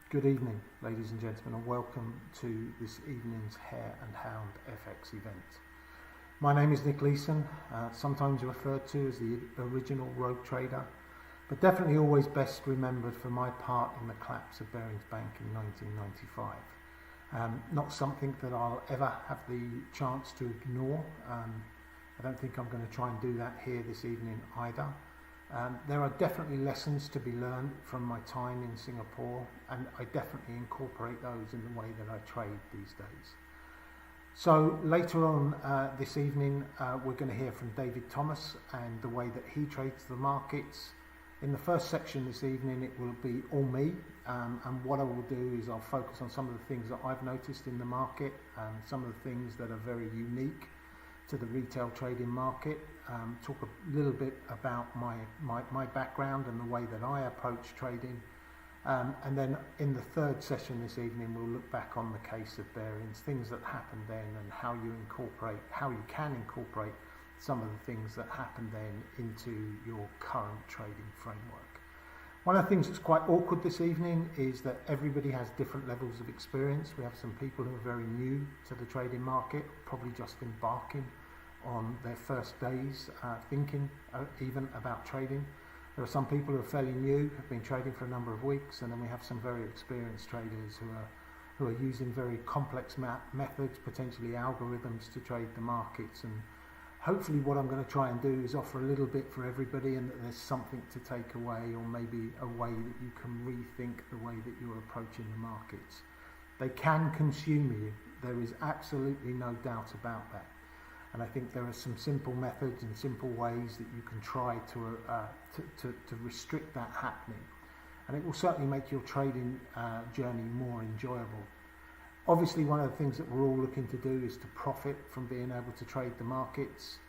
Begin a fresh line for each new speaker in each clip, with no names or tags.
Good evening, ladies and gentlemen, and welcome to this evening's Hare and Hound FX event. My name is Leeson, sometimes referred to as the original rogue trader, but definitely always best remembered for my part in the collapse of Barings Bank in 1995. Not something that I'll ever have the chance to ignore. I don't think I'm going to try and do that here this evening either. There are definitely lessons to be learned from my time in Singapore, and I definitely incorporate those in the way that I trade these days. So later on this evening we're going to hear from David Thomas and the way that he trades the markets. In the first section this evening it will be all me, and what I will do is I'll focus on some of the things that I've noticed in the market, some of the things that are very unique to the retail trading market, talk a little bit about my background and the way that I approach trading, and then in the third session this evening we'll look back on the case of Barings, things that happened then and how you can incorporate some of the things that happened then into your current trading framework. One of the things that's quite awkward this evening is that everybody has different levels of experience. We have some people who are very new to the trading market, probably just embarking on their first days thinking even about trading. There are some people who are fairly new, have been trading for a number of weeks, and then we have some very experienced traders who are using very complex methods, potentially algorithms, to trade the markets. And hopefully what I'm going to try and do is offer a little bit for everybody, and that there's something to take away, or maybe a way that you can rethink the way that you're approaching the markets. They can consume you, there is absolutely no doubt about that. And I think there are some simple methods and simple ways that you can try to restrict that happening. And it will certainly make your trading journey more enjoyable. Obviously, one of the things that we're all looking to do is to profit from being able to trade the markets.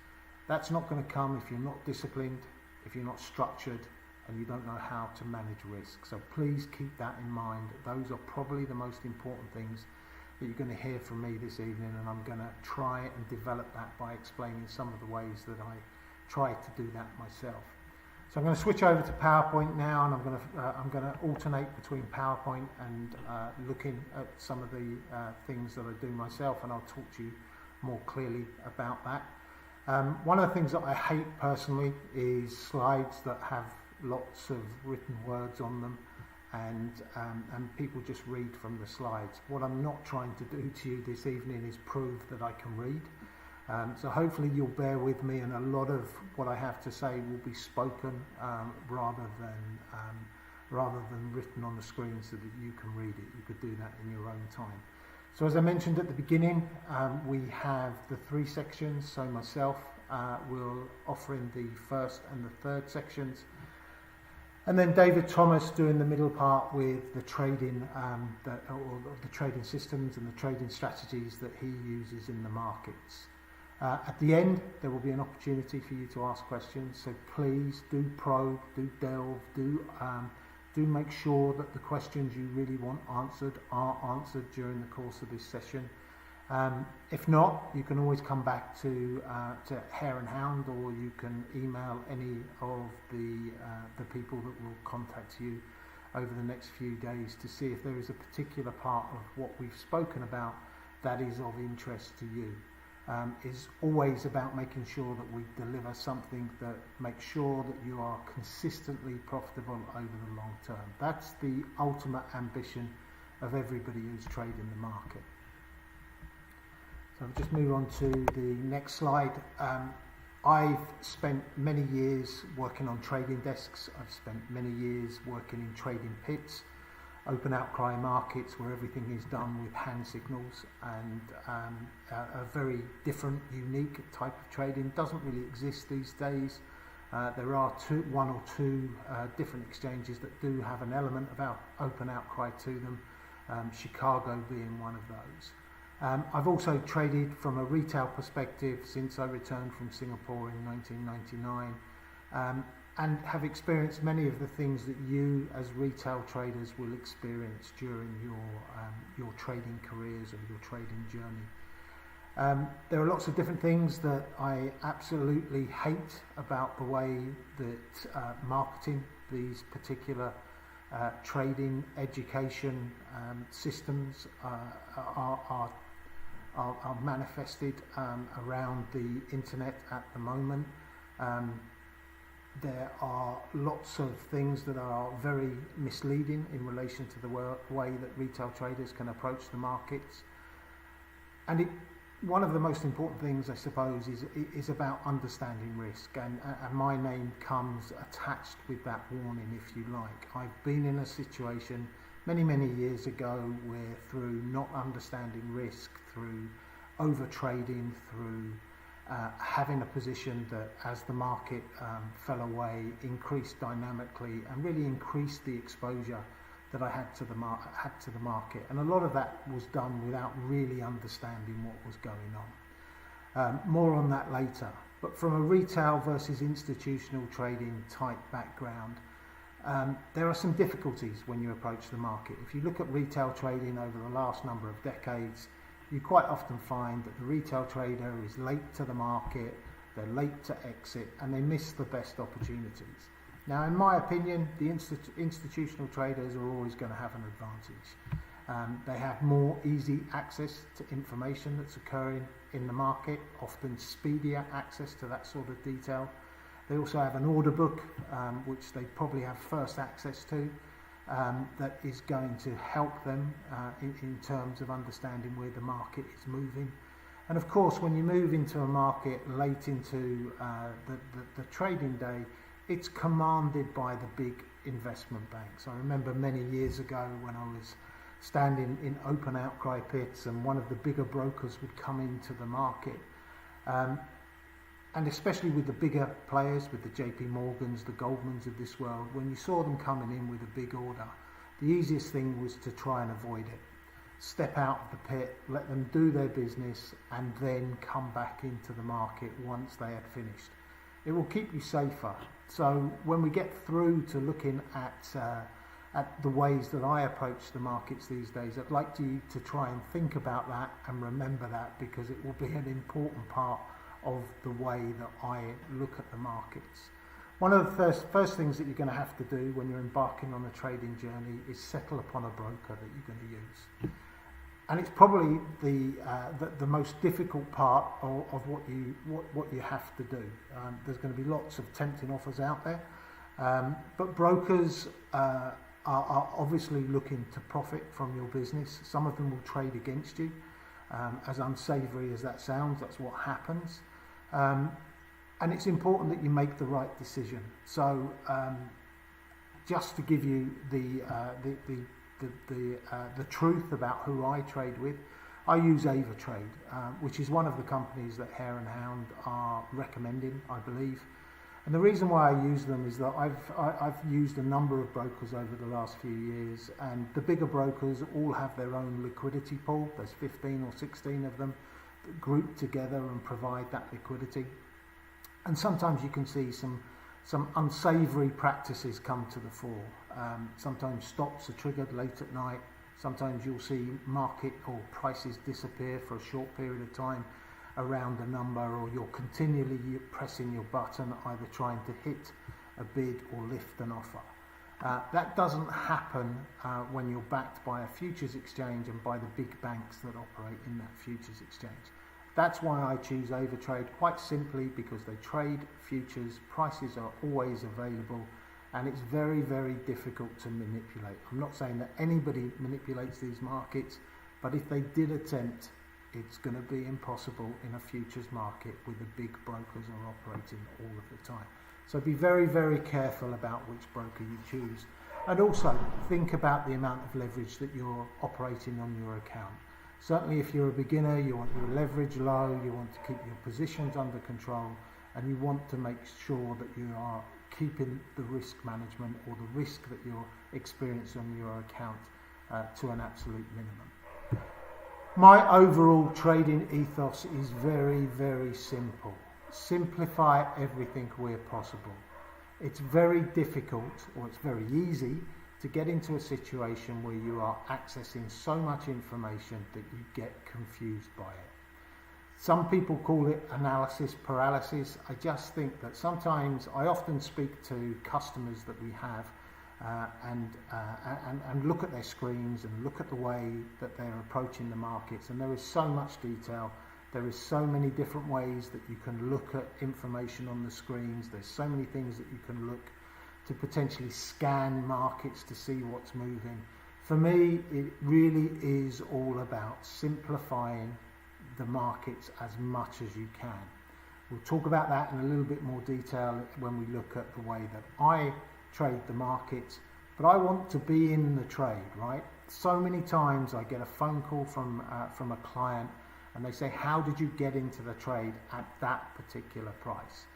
That's not going to come if you're not disciplined, if you're not structured, and you don't know how to manage risk. So please keep that in mind. Those are probably the most important things that you're going to hear from me this evening, and I'm going to try and develop that by explaining some of the ways that I try to do that myself. So I'm going to switch over to PowerPoint now, and I'm going to alternate between PowerPoint and looking at some of the things that I do myself, and I'll talk to you more clearly about that. One of the things that I hate personally is slides that have lots of written words on them, and people just read from the slides. What I'm not trying to do to you this evening is prove that I can read. So hopefully you'll bear with me, and a lot of what I have to say will be spoken rather than written on the screen so that you can read it. You could do that in your own time. So as I mentioned at the beginning, we have the three sections. So myself will offer in the first and the third sections, and then David Thomas doing the middle part with the trading, the trading systems and the trading strategies that he uses in the markets. At the end, there will be an opportunity for you to ask questions, so please do probe, do delve, do make sure that the questions you really want answered are answered during the course of this session. If not, you can always come back to Hare and Hound, or you can email any of the people that will contact you over the next few days to see if there is a particular part of what we've spoken about that is of interest to you. Is always about making sure that we deliver something that makes sure that you are consistently profitable over the long term. That's the ultimate ambition of everybody who's trading the market. So I'll just move on to the next slide. I've spent many years working on trading desks. I've spent many years working in trading pits, open outcry markets where everything is done with hand signals, and a very different, unique type of trading doesn't really exist these days. There are one or two different exchanges that do have an element of open outcry to them, Chicago being one of those. I've also traded from a retail perspective since I returned from Singapore in 1999. And have experienced many of the things that you as retail traders will experience during your trading careers or your trading journey. There are lots of different things that I absolutely hate about the way that marketing these particular trading, education systems are manifested around the internet at the moment. There are lots of things that are very misleading in relation to the way that retail traders can approach the markets. And one of the most important things, I suppose, is about understanding risk, and my name comes attached with that warning, if you like. I've been in a situation many years ago where, through not understanding risk, through over trading, through having a position that, as the market fell away, increased dynamically and really increased the exposure that I had to the market, and a lot of that was done without really understanding what was going on. More on that later. But from a retail versus institutional trading type background, there are some difficulties when you approach the market. If you look at retail trading over the last number of decades, you quite often find that the retail trader is late to the market, they're late to exit, and they miss the best opportunities. Now, in my opinion, the institutional traders are always going to have an advantage. They have more easy access to information that's occurring in the market, often speedier access to that sort of detail. They also have an order book, which they probably have first access to, that is going to help them in terms of understanding where the market is moving. And of course, when you move into a market late into the trading day, it's commanded by the big investment banks. I remember many years ago when I was standing in open outcry pits and one of the bigger brokers would come into the market, and especially with the bigger players, with the JP Morgans, the Goldmans of this world, when you saw them coming in with a big order, the easiest thing was to try and avoid it. Step out of the pit, let them do their business, and then come back into the market once they had finished. It will keep you safer. So when we get through to looking at the ways that I approach the markets these days, I'd like you to try and think about that and remember that, because it will be an important part of the way that I look at the markets. One of the first things that you're going to have to do when you're embarking on a trading journey is settle upon a broker that you're going to use. And it's probably the most difficult part of what you have to do. There's going to be lots of tempting offers out there, but brokers are obviously looking to profit from your business. Some of them will trade against you. As unsavoury as that sounds, that's what happens. And it's important that you make the right decision. So just to give you the truth about who I trade with, I use AvaTrade, which is one of the companies that Hare and Hound are recommending, I believe. And the reason why I use them is that I've used a number of brokers over the last few years, and the bigger brokers all have their own liquidity pool. There's 15 or 16 of them that group together and provide that liquidity. And sometimes you can see some unsavoury practices come to the fore. Sometimes stops are triggered late at night. Sometimes you'll see market or prices disappear for a short period of time around a number, or you're continually pressing your button, either trying to hit a bid or lift an offer. That doesn't happen when you're backed by a futures exchange and by the big banks that operate in that futures exchange. That's why I choose AvaTrade, quite simply because they trade futures, prices are always available, and it's very difficult to manipulate. I'm not saying that anybody manipulates these markets, but if they did attempt, it's going to be impossible in a futures market with the big brokers are operating all of the time. So be very careful about which broker you choose, and also think about the amount of leverage that you're operating on your account. Certainly if you're a beginner, you want your leverage low, you want to keep your positions under control, and you want to make sure that you are keeping the risk management or the risk that you're experiencing on your account to an absolute minimum. My overall trading ethos is very simple. Simplify everything where possible. It's very difficult, or it's very easy, to get into a situation where you are accessing so much information that you get confused by it. Some people call it analysis paralysis. I just think that sometimes, I often speak to customers that we have and look at their screens and look at the way that they're approaching the markets. And there is so much detail. There is so many different ways that you can look at information on the screens. There's so many things that you can look to potentially scan markets to see what's moving. For me, it really is all about simplifying the markets as much as you can. We'll talk about that in a little bit more detail when we look at the way that I trade the markets, but I want to be in the trade, right? So many times I get a phone call from a client and they say, how did you get into the trade at that particular price?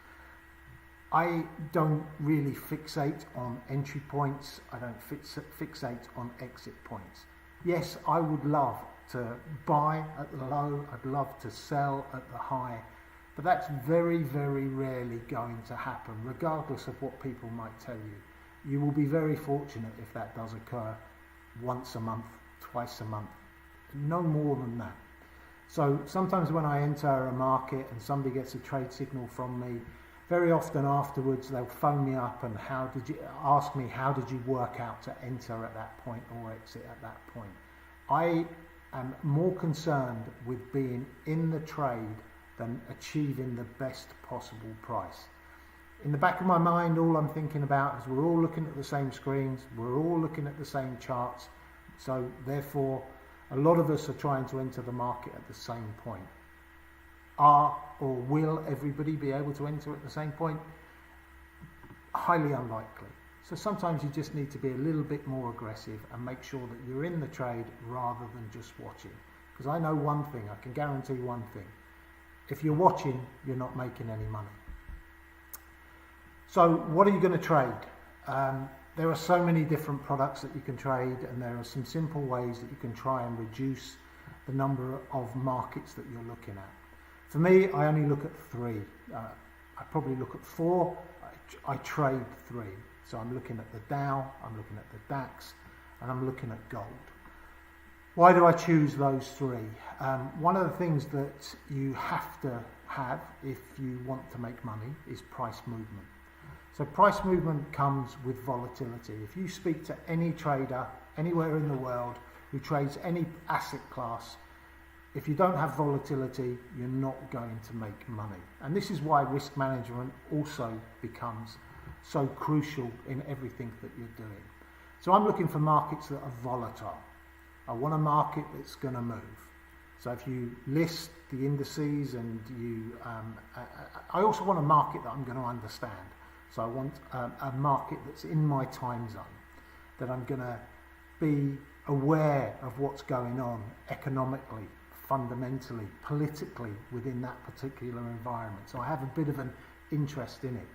I don't really fixate on entry points. I don't fixate on exit points. Yes, I would love to buy at the low. I'd love to sell at the high. But that's very, very rarely going to happen, regardless of what people might tell you. You will be very fortunate if that does occur once a month, twice a month, no more than that. So sometimes when I enter a market and somebody gets a trade signal from me, very often afterwards they'll phone me up and ask me how did you work out to enter at that point or exit at that point. I am more concerned with being in the trade than achieving the best possible price. In the back of my mind, all I'm thinking about is we're all looking at the same screens, we're all looking at the same charts, so therefore a lot of us are trying to enter the market at the same point. Are or will everybody be able to enter at the same point? Highly unlikely. So sometimes you just need to be a little bit more aggressive and make sure that you're in the trade rather than just watching. Because I know one thing, I can guarantee one thing. If you're watching, you're not making any money. So what are you going to trade? There are so many different products that you can trade, and there are some simple ways that you can try and reduce the number of markets that you're looking at. For me, I only look at 3. I probably look at 4. I trade 3. So I'm looking at the Dow, I'm looking at the DAX, and I'm looking at gold. Why do I choose those 3? One of the things that you have to have if you want to make money is price movement. So price movement comes with volatility. If you speak to any trader anywhere in the world who trades any asset class, if you don't have volatility, you're not going to make money. And this is why risk management also becomes so crucial in everything that you're doing. So I'm looking for markets that are volatile. I want a market that's going to move. So if you list the indices and I also want a market that I'm going to understand. So I want a market that's in my time zone, that I'm going to be aware of what's going on economically, fundamentally, politically within that particular environment. So I have a bit of an interest in it.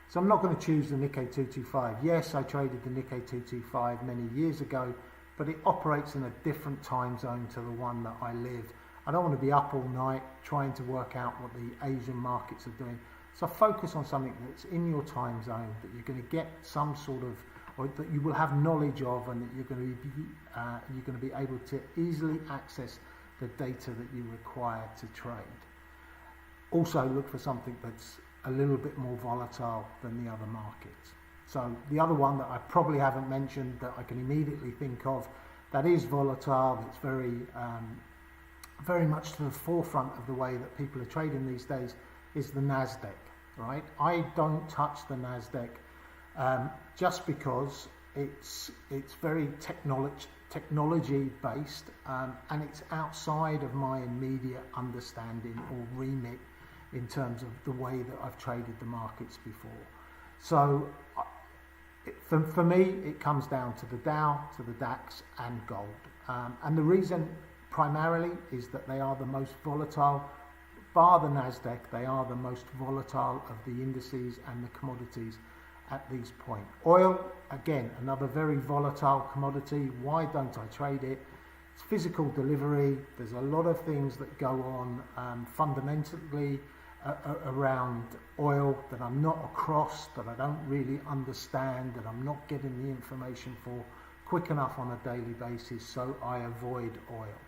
So I'm not going to choose the Nikkei 225. Yes, I traded the Nikkei 225 many years ago, but it operates in a different time zone to the one that I lived. I don't want to be up all night trying to work out what the Asian markets are doing. So focus on something that's in your time zone, that you're going to get some sort of, or that you will have knowledge of, and that you're going to be able to easily access the data that you require to trade. Also look for something that's a little bit more volatile than the other markets. So the other one that I probably haven't mentioned that I can immediately think of that is volatile, that's very much to the forefront of the way that people are trading these days, is the Nasdaq, right? I don't touch the Nasdaq just because it's very technology based, and it's outside of my immediate understanding or remit in terms of the way that I've traded the markets before. So for me, it comes down to the Dow, to the DAX and gold. And the reason primarily is that they are the most volatile. Bar the Nasdaq, they are the most volatile of the indices and the commodities at these points. Oil, again, another very volatile commodity. Why don't I trade it? It's physical delivery. There's a lot of things that go on fundamentally around oil that I'm not across, that I don't really understand, that I'm not getting the information for quick enough on a daily basis, so I avoid oil.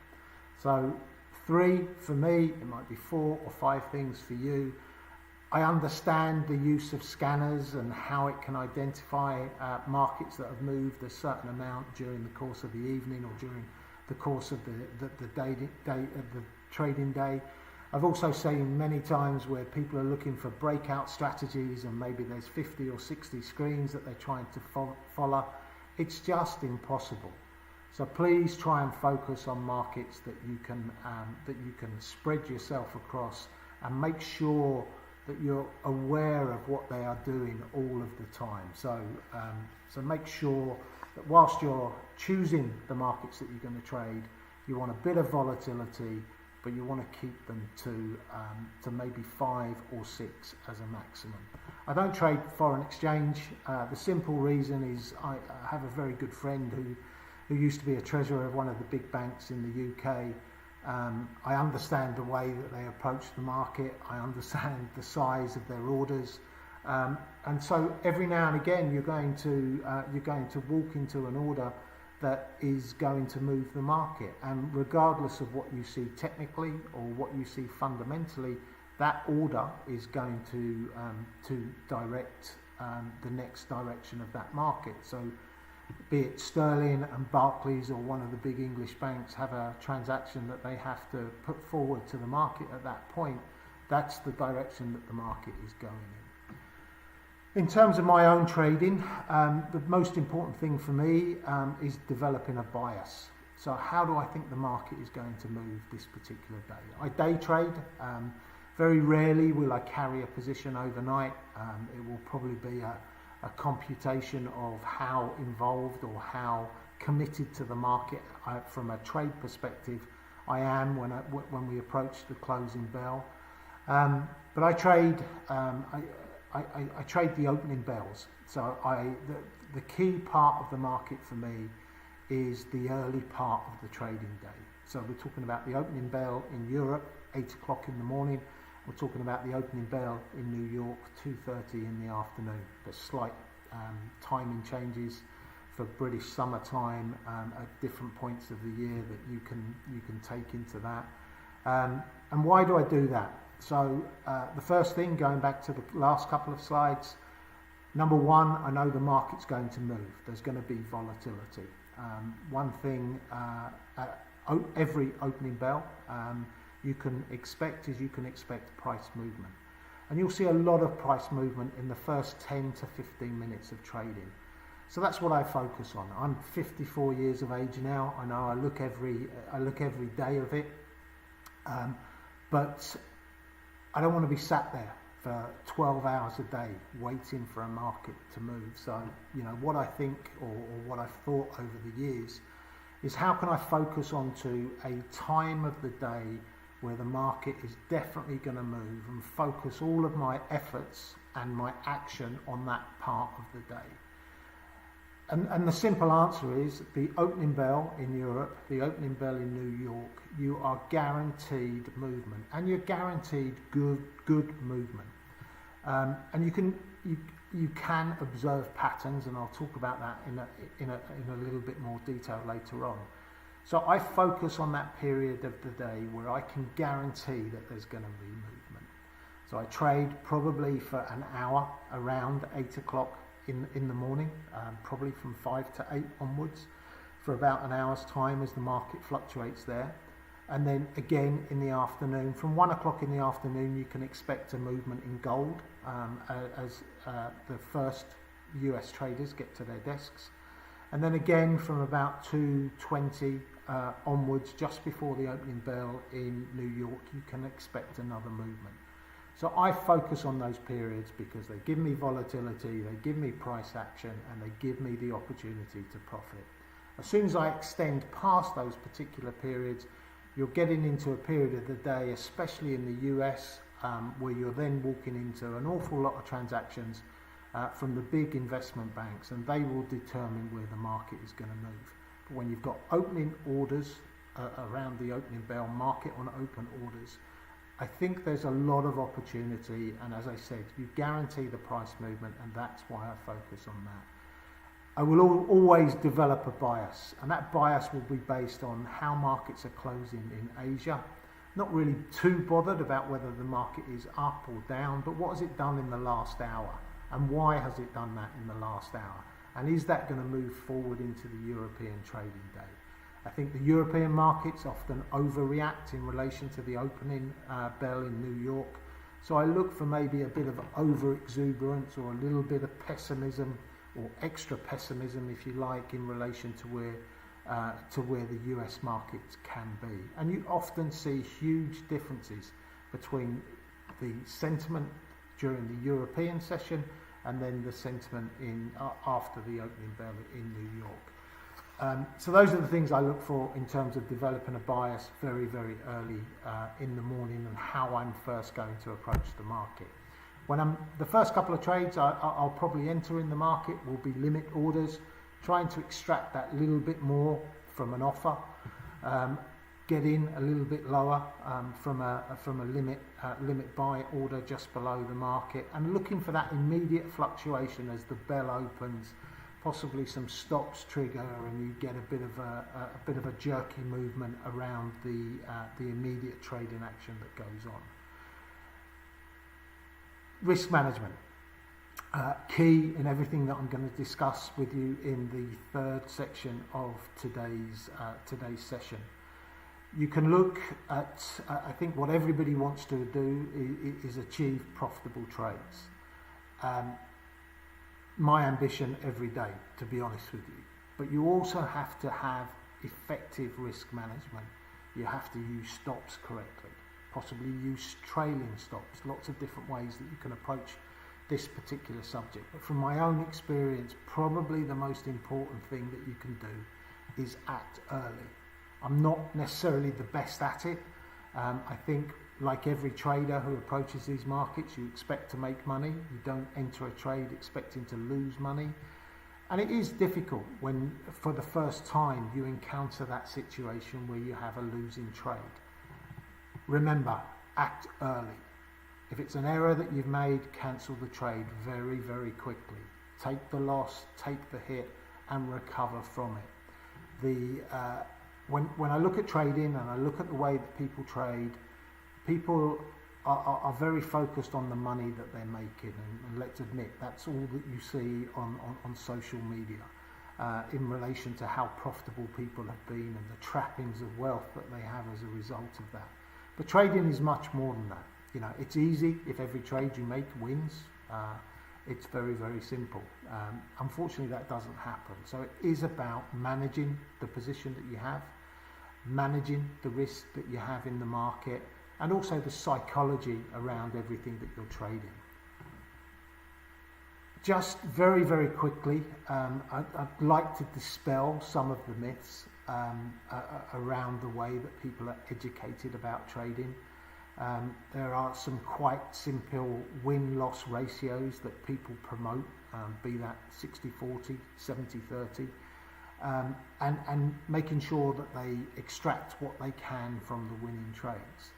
So 3 for me, it might be 4 or 5 things for you. I understand the use of scanners and how it can identify markets that have moved a certain amount during the course of the evening or during the course of the trading day. I've also seen many times where people are looking for breakout strategies and maybe there's 50 or 60 screens that they're trying to follow. It's just impossible. So please try and focus on markets that you can spread yourself across and make sure that you're aware of what they are doing all of the time. So make sure that whilst you're choosing the markets that you're going to trade, you want a bit of volatility, but you want to keep them to maybe 5 or 6 as a maximum. I don't trade foreign exchange. The simple reason is I have a very good friend who used to be a treasurer of one of the big banks in the UK. I understand the way that they approach the market. I understand the size of their orders, and so every now and again you're going to walk into an order that is going to move the market, and regardless of what you see technically or what you see fundamentally, that order is going to direct the next direction of that market. So be it Sterling and Barclays or one of the big English banks have a transaction that they have to put forward to the market at that point, that's the direction that the market is going in. In terms of my own trading, the most important thing for me is developing a bias. So how do I think the market is going to move this particular day? I day trade. Very rarely will I carry a position overnight. It will probably be a computation of how involved or how committed to the market from a trade perspective I am when we approach the closing bell. But I trade I trade the opening bells. So the key part of the market for me is the early part of the trading day. So we're talking about the opening bell in Europe, 8 o'clock in the morning. We're talking about the opening bell in New York, 2:30 in the afternoon. There's slight timing changes for British summertime at different points of the year that you can take into that. And why do I do that? So the first thing, going back to the last couple of slides, number one, I know the market's going to move. There's going to be volatility. One thing, every opening bell, you can expect price movement. And you'll see a lot of price movement in the first 10 to 15 minutes of trading. So that's what I focus on. I'm 54 years of age now. I know I look every day of it. But I don't want to be sat there for 12 hours a day waiting for a market to move. So, what I think or what I've thought over the years is how can I focus onto a time of the day where the market is definitely going to move and focus all of my efforts and my action on that part of the day. And the simple answer is the opening bell in Europe, the opening bell in New York, you are guaranteed movement, and you're guaranteed good movement. And you can observe patterns, and I'll talk about that in a little bit more detail later on. So I focus on that period of the day where I can guarantee that there's going to be movement. So I trade probably for an hour around 8 o'clock in the morning, probably from 5 to 8 onwards, for about an hour's time as the market fluctuates there. And then again in the afternoon, from 1 o'clock in the afternoon, you can expect a movement in gold as the first US traders get to their desks. And then again from about 2:20 onwards, just before the opening bell in New York, you can expect another movement. So I focus on those periods because they give me volatility, they give me price action, and they give me the opportunity to profit. As soon as I extend past those particular periods, you're getting into a period of the day, especially in the US, where you're then walking into an awful lot of transactions from the big investment banks, and they will determine where the market is going to move. But when you've got opening orders around the opening bell, market on open orders, I think there's a lot of opportunity, and as I said, you guarantee the price movement, and that's why I focus on that. I will always develop a bias, and that bias will be based on how markets are closing in Asia, not really too bothered about whether the market is up or down, but what has it done in the last hour, and why has it done that in the last hour, and is that going to move forward into the European trading day? I think the European markets often overreact in relation to the opening bell in New York, so I look for maybe a bit of over-exuberance or a little bit of pessimism, or extra pessimism if you like, in relation to where the US markets can be. And you often see huge differences between the sentiment during the European session and then the sentiment after the opening bell in New York. So those are the things I look for in terms of developing a bias very, very early in the morning, and how I'm first going to approach the market. The first couple of trades I'll probably enter in the market will be limit orders, trying to extract that little bit more from an offer, get in a little bit lower from a limit buy order just below the market, and looking for that immediate fluctuation as the bell opens, possibly some stops trigger, and you get a bit of a jerky movement around the immediate trading action that goes on. Risk management. Key in everything that I'm going to discuss with you in the third section of today's session. You can look at, I think what everybody wants to do is achieve profitable trades. My ambition every day, to be honest with you. But you also have to have effective risk management. You have to use stops correctly, possibly use trailing stops, lots of different ways that you can approach this particular subject. But from my own experience, probably the most important thing that you can do is act early. I'm not necessarily the best at it. I think, like every trader who approaches these markets, you expect to make money. You don't enter a trade expecting to lose money. And it is difficult when, for the first time, you encounter that situation where you have a losing trade. Remember, act early. If it's an error that you've made, cancel the trade very, very quickly. Take the loss, take the hit, and recover from it. When I look at trading and I look at the way that people trade, people are very focused on the money that they're making, and let's admit that's all that you see on social media in relation to how profitable people have been and the trappings of wealth that they have as a result of that. But trading is much more than that. You know, it's easy if every trade you make wins. It's very, very simple. Unfortunately, that doesn't happen. So it is about managing the position that you have, managing the risk that you have in the market, and also the psychology around everything that you're trading. Just very, very quickly, I'd like to dispel some of the myths around the way that people are educated about trading. There are some quite simple win-loss ratios that people promote, be that 60-40, 70-30, and making sure that they extract what they can from the winning trades.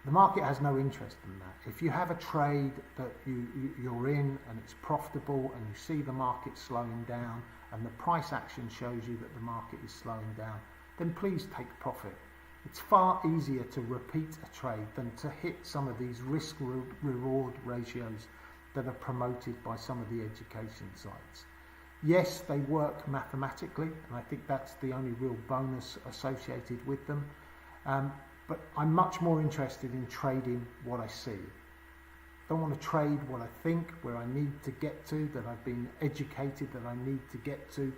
The market has no interest in that. If you have a trade that you're in and it's profitable and you see the market slowing down and the price action shows you that the market is slowing down, then please take profit. It's far easier to repeat a trade than to hit some of these risk-reward ratios that are promoted by some of the education sites. Yes, they work mathematically, and I think that's the only real bonus associated with them. But I'm much more interested in trading what I see. I don't want to trade what I think, where I need to get to, that I've been educated that I need to get to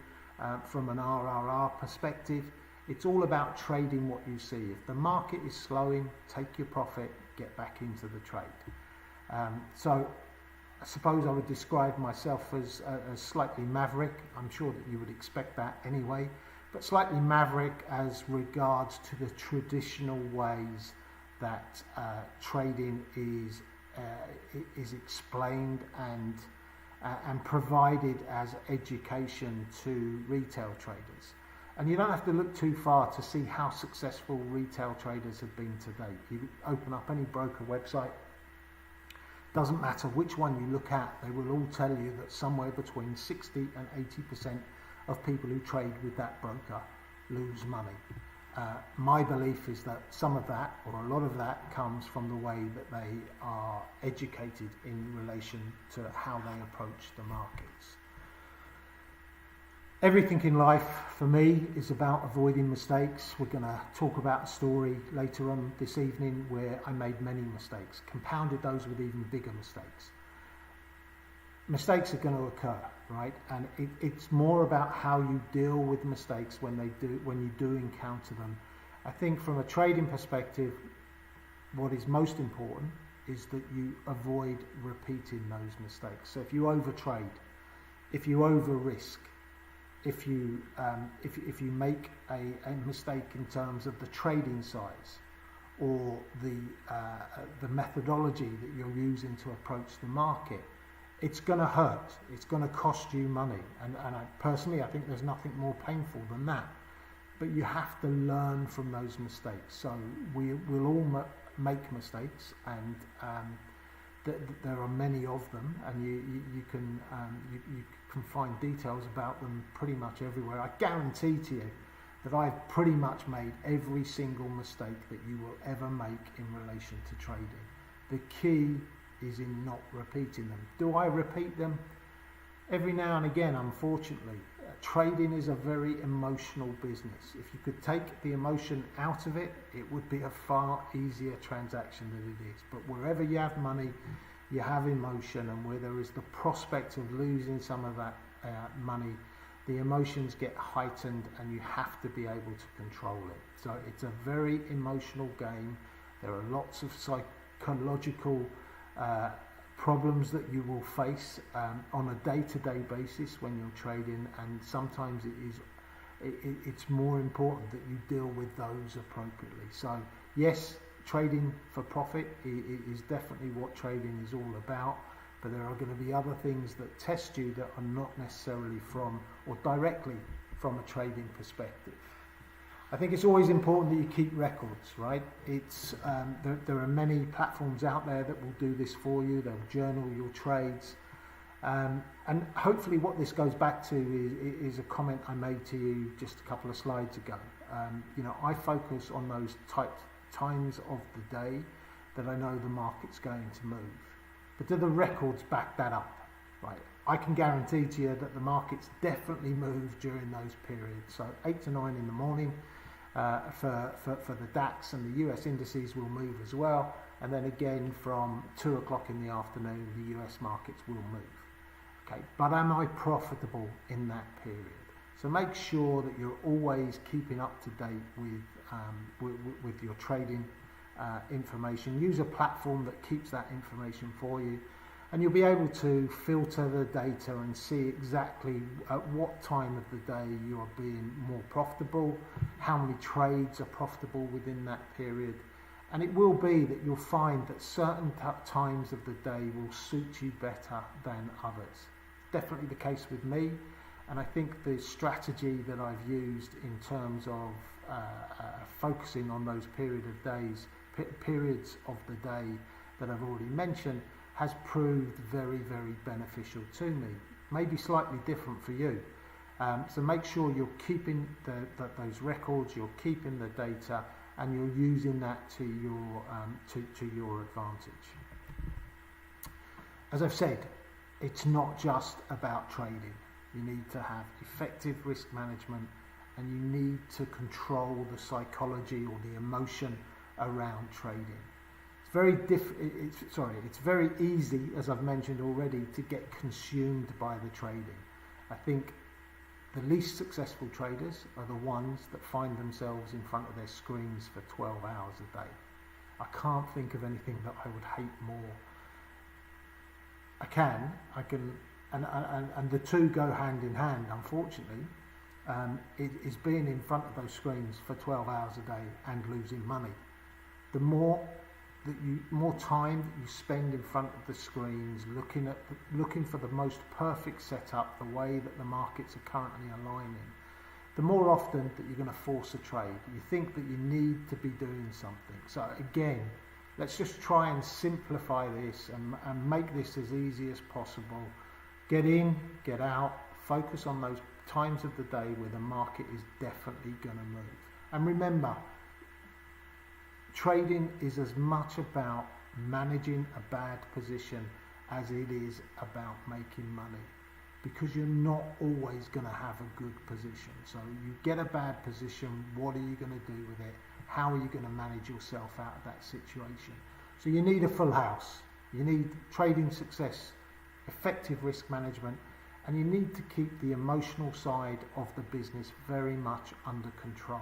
from an RRR perspective. It's all about trading what you see. If the market is slowing, take your profit, get back into the trade. So I suppose I would describe myself as slightly maverick. I'm sure that you would expect that anyway. But slightly maverick as regards to the traditional ways that trading is explained and provided as education to retail traders. And you don't have to look too far to see how successful retail traders have been to date. You open up any broker website, doesn't matter which one you look at, they will all tell you that somewhere between 60 and 80% of people who trade with that broker lose money. My belief is that some of that, or a lot of that, comes from the way that they are educated in relation to how they approach the markets. Everything in life, for me, is about avoiding mistakes. We're going to talk about a story later on this evening where I made many mistakes, compounded those with even bigger mistakes. Mistakes are going to occur, right? And it's more about how you deal with mistakes when you do encounter them. I think from a trading perspective, what is most important is that you avoid repeating those mistakes. So if you overtrade, if you over risk, if you make a mistake in terms of the trading size or the methodology that you're using to approach the market, it's going to hurt. It's going to cost you money. And I think there's nothing more painful than that. But you have to learn from those mistakes. So we'll all make mistakes, and there are many of them, and you can find details about them pretty much everywhere. I guarantee to you that I've pretty much made every single mistake that you will ever make in relation to trading. The key is in not repeating them. Do I repeat them? Every now and again, unfortunately. Trading is a very emotional business. If you could take the emotion out of it, it would be a far easier transaction than it is. But wherever you have money, you have emotion, and where there is the prospect of losing some of that money, the emotions get heightened and you have to be able to control it. So it's a very emotional game. There are lots of psychological problems that you will face on a day-to-day basis when you're trading, and sometimes it's more important that you deal with those appropriately. So yes, trading for profit is definitely what trading is all about, but there are going to be other things that test you that are not necessarily from or directly from a trading perspective. I think it's always important that you keep records, right? It's there are many platforms out there that will do this for you. They'll journal your trades, and hopefully what this goes back to is a comment I made to you just a couple of slides ago. I focus on those times of the day that I know the market's going to move. But do the records back that up, right? I can guarantee to you that the markets definitely move during those periods. So 8 to 9 in the morning for the DAX, and the US indices will move as well. And then again from 2 o'clock in the afternoon, the US markets will move. Okay, but am I profitable in that period? So make sure that you're always keeping up to date with your trading information. Use a platform that keeps that information for you, and you'll be able to filter the data and see exactly at what time of the day you are being more profitable, how many trades are profitable within that period. And it will be that you'll find that certain times of the day will suit you better than others. Definitely the case with me, and I think the strategy that I've used in terms of focusing on those periods of the day that I've already mentioned has proved very, very beneficial to me. Maybe slightly different for you. So make sure you're keeping those records, you're keeping the data, and you're using that to your advantage. As I've said, it's not just about trading. You need to have effective risk management, and you need to control the psychology or the emotion around trading. It's very easy, as I've mentioned already, to get consumed by the trading. I think the least successful traders are the ones that find themselves in front of their screens for 12 hours a day. I can't think of anything that I would hate more. I can, and the two go hand in hand, unfortunately. It is being in front of those screens for 12 hours a day and losing money. The more time that you spend in front of the screens, looking for the most perfect setup, the way that the markets are currently aligning, the more often that you're going to force a trade. You think that you need to be doing something. So again, let's just try and simplify this and make this as easy as possible. Get in, get out, focus on those times of the day where the market is definitely going to move. And remember, trading is as much about managing a bad position as it is about making money, because you're not always going to have a good position. So you get a bad position, what are you going to do with it? How are you going to manage yourself out of that situation? So you need a full house. You need trading success, effective risk management, and you need to keep the emotional side of the business very much under control.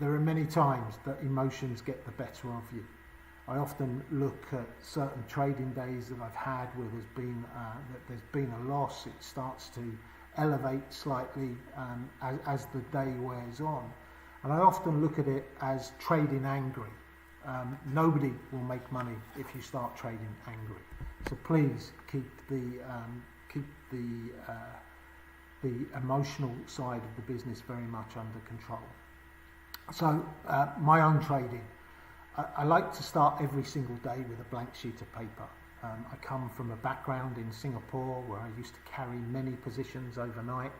There are many times that emotions get the better of you. I often look at certain trading days that I've had where there's been a loss. It starts to elevate slightly as the day wears on. And I often look at it as trading angry. Nobody will make money if you start trading angry. So please keep the emotional side of the business very much under control. So my own trading, I like to start every single day with a blank sheet of paper. I come from a background in Singapore where I used to carry many positions overnight.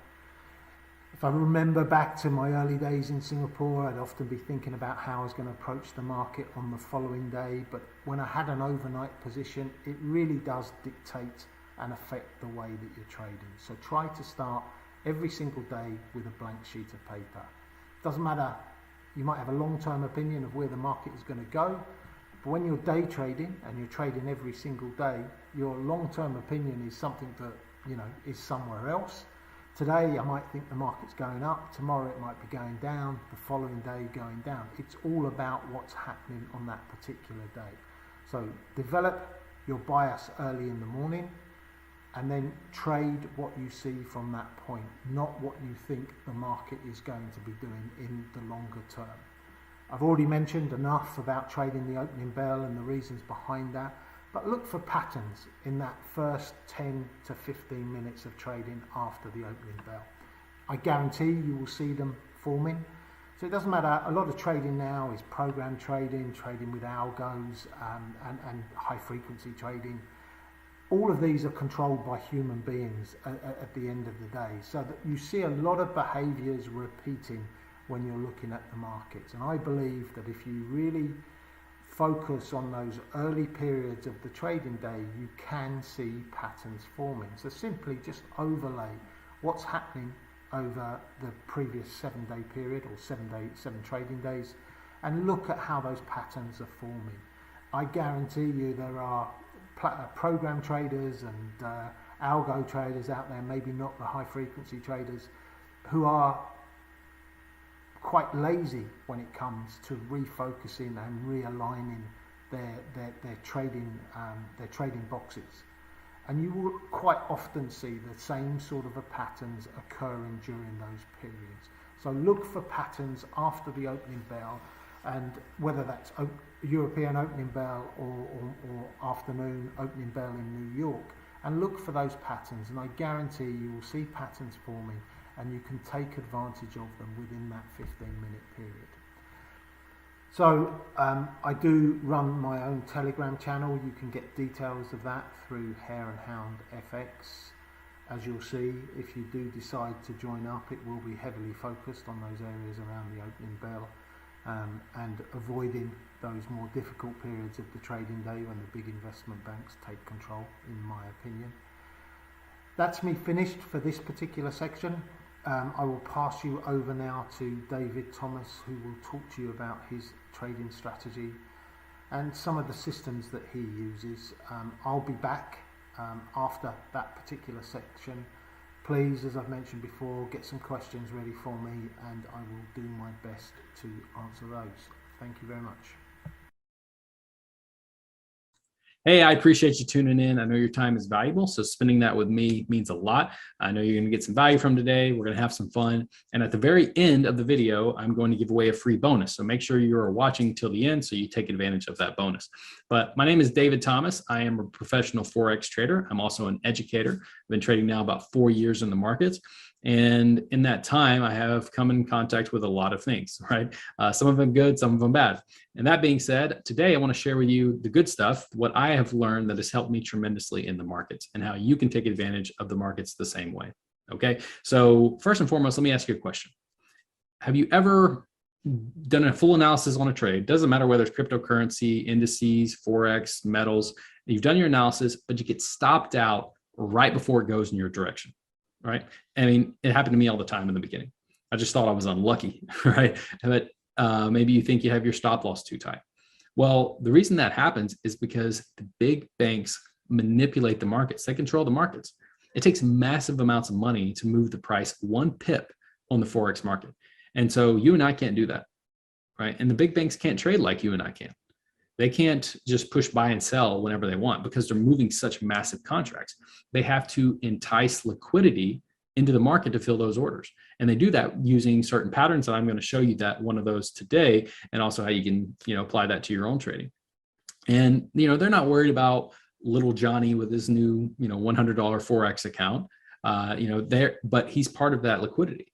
If I remember back to my early days in Singapore, I'd often be thinking about how I was going to approach the market on the following day. But when I had an overnight position, it really does dictate and affect the way that you're trading. So try to start every single day with a blank sheet of paper. Doesn't matter, you might have a long-term opinion of where the market is going to go, but when you're day trading and you're trading every single day, your long-term opinion is something that, is somewhere else. Today I might think the market's going up, tomorrow it might be going down, the following day going down. It's all about what's happening on that particular day. So develop your bias early in the morning and then trade what you see from that point, not what you think the market is going to be doing in the longer term. I've already mentioned enough about trading the opening bell and the reasons behind that, but look for patterns in that first 10 to 15 minutes of trading after the opening bell. I guarantee you will see them forming. So it doesn't matter, a lot of trading now is program trading, trading with algos and high frequency trading. All of these are controlled by human beings at the end of the day, so that you see a lot of behaviours repeating when you're looking at the markets. And I believe that if you really focus on those early periods of the trading day, you can see patterns forming. So simply just overlay what's happening over the previous 7-day period or 7 trading days and look at how those patterns are forming. I guarantee you there are program traders and algo traders out there, maybe not the high frequency traders, who are quite lazy when it comes to refocusing and realigning their trading boxes. And you will quite often see the same sort of patterns occurring during those periods. So look for patterns after the opening bell, and whether that's European opening bell or afternoon opening bell in New York, and look for those patterns, and I guarantee you will see patterns forming and you can take advantage of them within that 15-minute period. So I do run my own Telegram channel. You can get details of that through Hare and Hound FX. As you'll see, if you do decide to join up, it will be heavily focused on those areas around the opening bell and avoiding those more difficult periods of the trading day when the big investment banks take control, in my opinion. That's me finished for this particular section. I will pass you over now to David Thomas, who will talk to you about his trading strategy and some of the systems that he uses. I'll be back after that particular section. Please, as I've mentioned before, get some questions ready for me and I will do my best to answer those. Thank you very much.
Hey, I appreciate you tuning in. I know your time is valuable, so spending that with me means a lot. I know you're going to get some value from today. We're going to have some fun. And at the very end of the video, I'm going to give away a free bonus. So make sure you're watching till the end so you take advantage of that bonus. But my name is David Thomas. I am a professional Forex trader. I'm also an educator. I've been trading now about 4 years in the markets. And in that time, I have come in contact with a lot of things, right? Some of them good, some of them bad. And that being said, today I want to share with you the good stuff, what I have learned that has helped me tremendously in the markets and how you can take advantage of the markets the same way. Okay, so first and foremost, let me ask you a question. have you ever done a full analysis on a trade? Doesn't matter whether it's cryptocurrency, indices, Forex, metals. You've done your analysis, but you get stopped out right before it goes in your direction, right? I mean, it happened to me all the time in the beginning. I just thought I was unlucky, right? But maybe you think you have your stop loss too tight. Well, the reason that happens is because the big banks manipulate the markets. They control the markets. It takes massive amounts of money to move the price 1 pip on the Forex market. And so you and I can't do that, right? And the big banks can't trade like you and I can. They can't just push buy and sell whenever they want because they're moving such massive contracts. They have to entice liquidity into the market to fill those orders. And they do that using certain patterns. And I'm going to show you that one of those today, and also how you can, apply that to your own trading. And, they're not worried about little Johnny with his new, $100 Forex account, but he's part of that liquidity.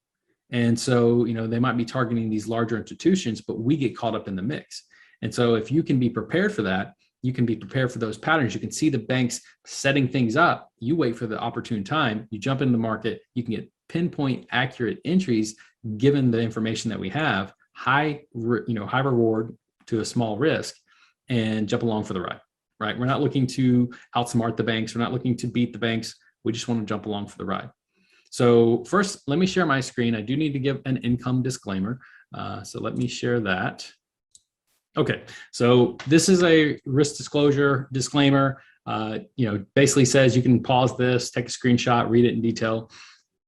And so, they might be targeting these larger institutions, but we get caught up in the mix. And so if you can be prepared for that, you can be prepared for those patterns. You can see the banks setting things up. You wait for the opportune time, you jump into the market, you can get pinpoint accurate entries given the information that we have, high reward to a small risk, and jump along for the ride, right? We're not looking to outsmart the banks. We're not looking to beat the banks. We just want to jump along for the ride. So first, let me share my screen. I do need to give an income disclaimer. So let me share that. Okay, so this is a risk disclosure disclaimer. Basically says you can pause this, take a screenshot, read it in detail.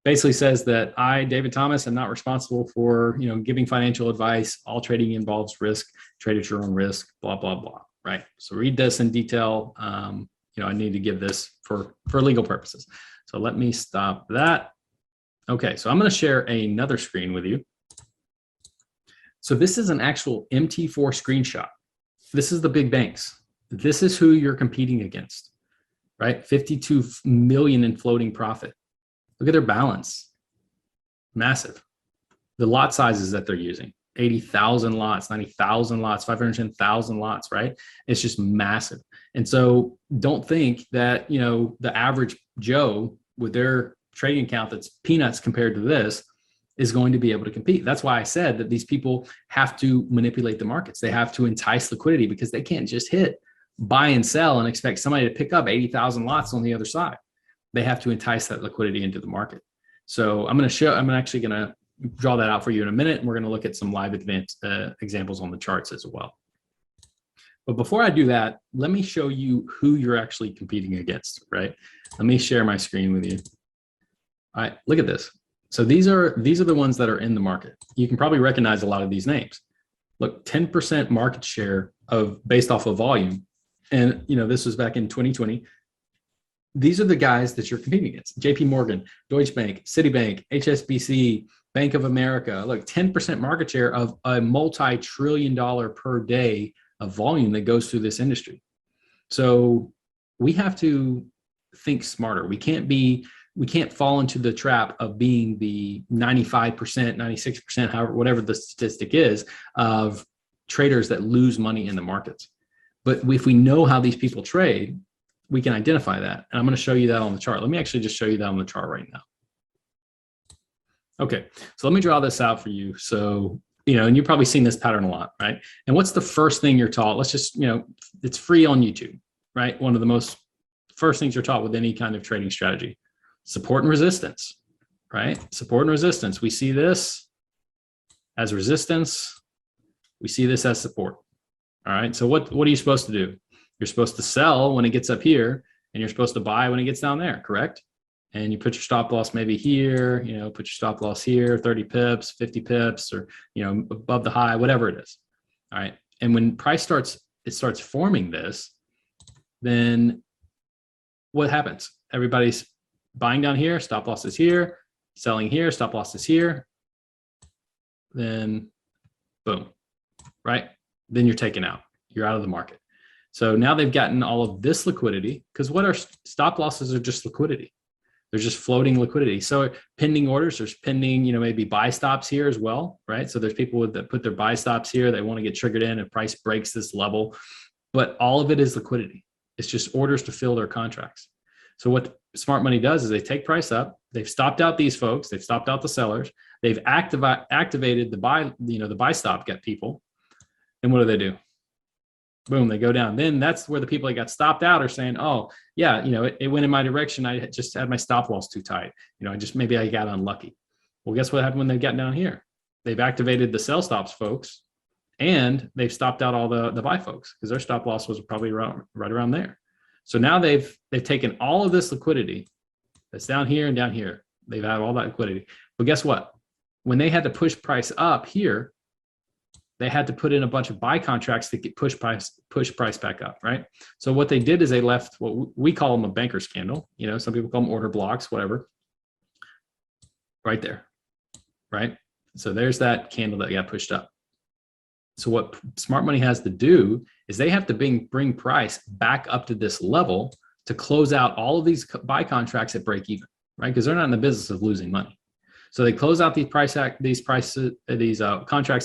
Basically says that I, David Thomas, am not responsible for giving financial advice. All trading involves risk. Trade at your own risk. Blah blah blah. Right. So read this in detail. I need to give this for legal purposes. So let me stop that. Okay, so I'm going to share another screen with you. So this is an actual MT4 screenshot. This is the big banks. This is who you're competing against, right? 52 million in floating profit. Look at their balance. Massive. The lot sizes that they're using, 80,000 lots, 90,000 lots, 510,000 lots, right? It's just massive. And so don't think that, the average Joe with their trading account that's peanuts compared to this is going to be able to compete. That's why I said that these people have to manipulate the markets. They have to entice liquidity because they can't just hit buy and sell and expect somebody to pick up 80,000 lots on the other side. They have to entice that liquidity into the market. So I'm actually going to draw that out for you in a minute. And we're going to look at some live examples on the charts as well. But before I do that, let me show you who you're actually competing against, right? Let me share my screen with you. All right, look at this. So these are the ones that are in the market. You can probably recognize a lot of these names. Look, 10% market share based off of volume. And this was back in 2020. These are the guys that you're competing against. JP Morgan, Deutsche Bank, Citibank, HSBC, Bank of America. Look, 10% market share of a multi-trillion-dollar per day of volume that goes through this industry. So we have to think smarter. We can't fall into the trap of being the 95%, 96%, however, whatever the statistic is, of traders that lose money in the markets. But if we know how these people trade, we can identify that. And I'm going to show you that on the chart. Let me actually just show you that on the chart right now. Okay, so let me draw this out for you. So, and you've probably seen this pattern a lot, right? And what's the first thing you're taught? Let's just, it's free on YouTube, right? One of the first things you're taught with any kind of trading strategy. Support and resistance, right? Support and resistance. We see this as resistance. We see this as support. All right. So what are you supposed to do? You're supposed to sell when it gets up here, and you're supposed to buy when it gets down there, correct? And you put your stop loss maybe here, put your stop loss here, 30 pips, 50 pips, or, above the high, whatever it is. All right. And when price starts forming this, then what happens? Everybody's buying down here, stop loss is here, selling here, stop loss is here, then boom, right? Then you're taken out. You're out of the market. So now they've gotten all of this liquidity, because what are stop losses are just liquidity. They're just floating liquidity. So pending orders, there's pending, maybe buy stops here as well, right? So there's people that put their buy stops here. They want to get triggered in if price breaks this level, but all of it is liquidity. It's just orders to fill their contracts. So what smart money does is they take price up. They've stopped out these folks. They've stopped out the sellers. They've activated the buy, the buy stop get people. And what do? Boom, they go down. Then that's where the people that got stopped out are saying, oh, yeah, it went in my direction. I just had my stop loss too tight. Maybe I got unlucky. Well, guess what happened when they got down here? They've activated the sell stops folks, and they've stopped out all the buy folks because their stop loss was probably right around there. So now they've taken all of this liquidity that's down here and down here. They've had all that liquidity. But guess what? When they had to push price up here, they had to put in a bunch of buy contracts to get push price back up, right? So what they did is they left what we call them a banker's candle. Some people call them order blocks, whatever. Right there, right? So there's that candle that got pushed up. So what smart money has to do is they have to bring price back up to this level to close out all of these buy contracts at break even, right? Because they're not in the business of losing money. So they close out these contracts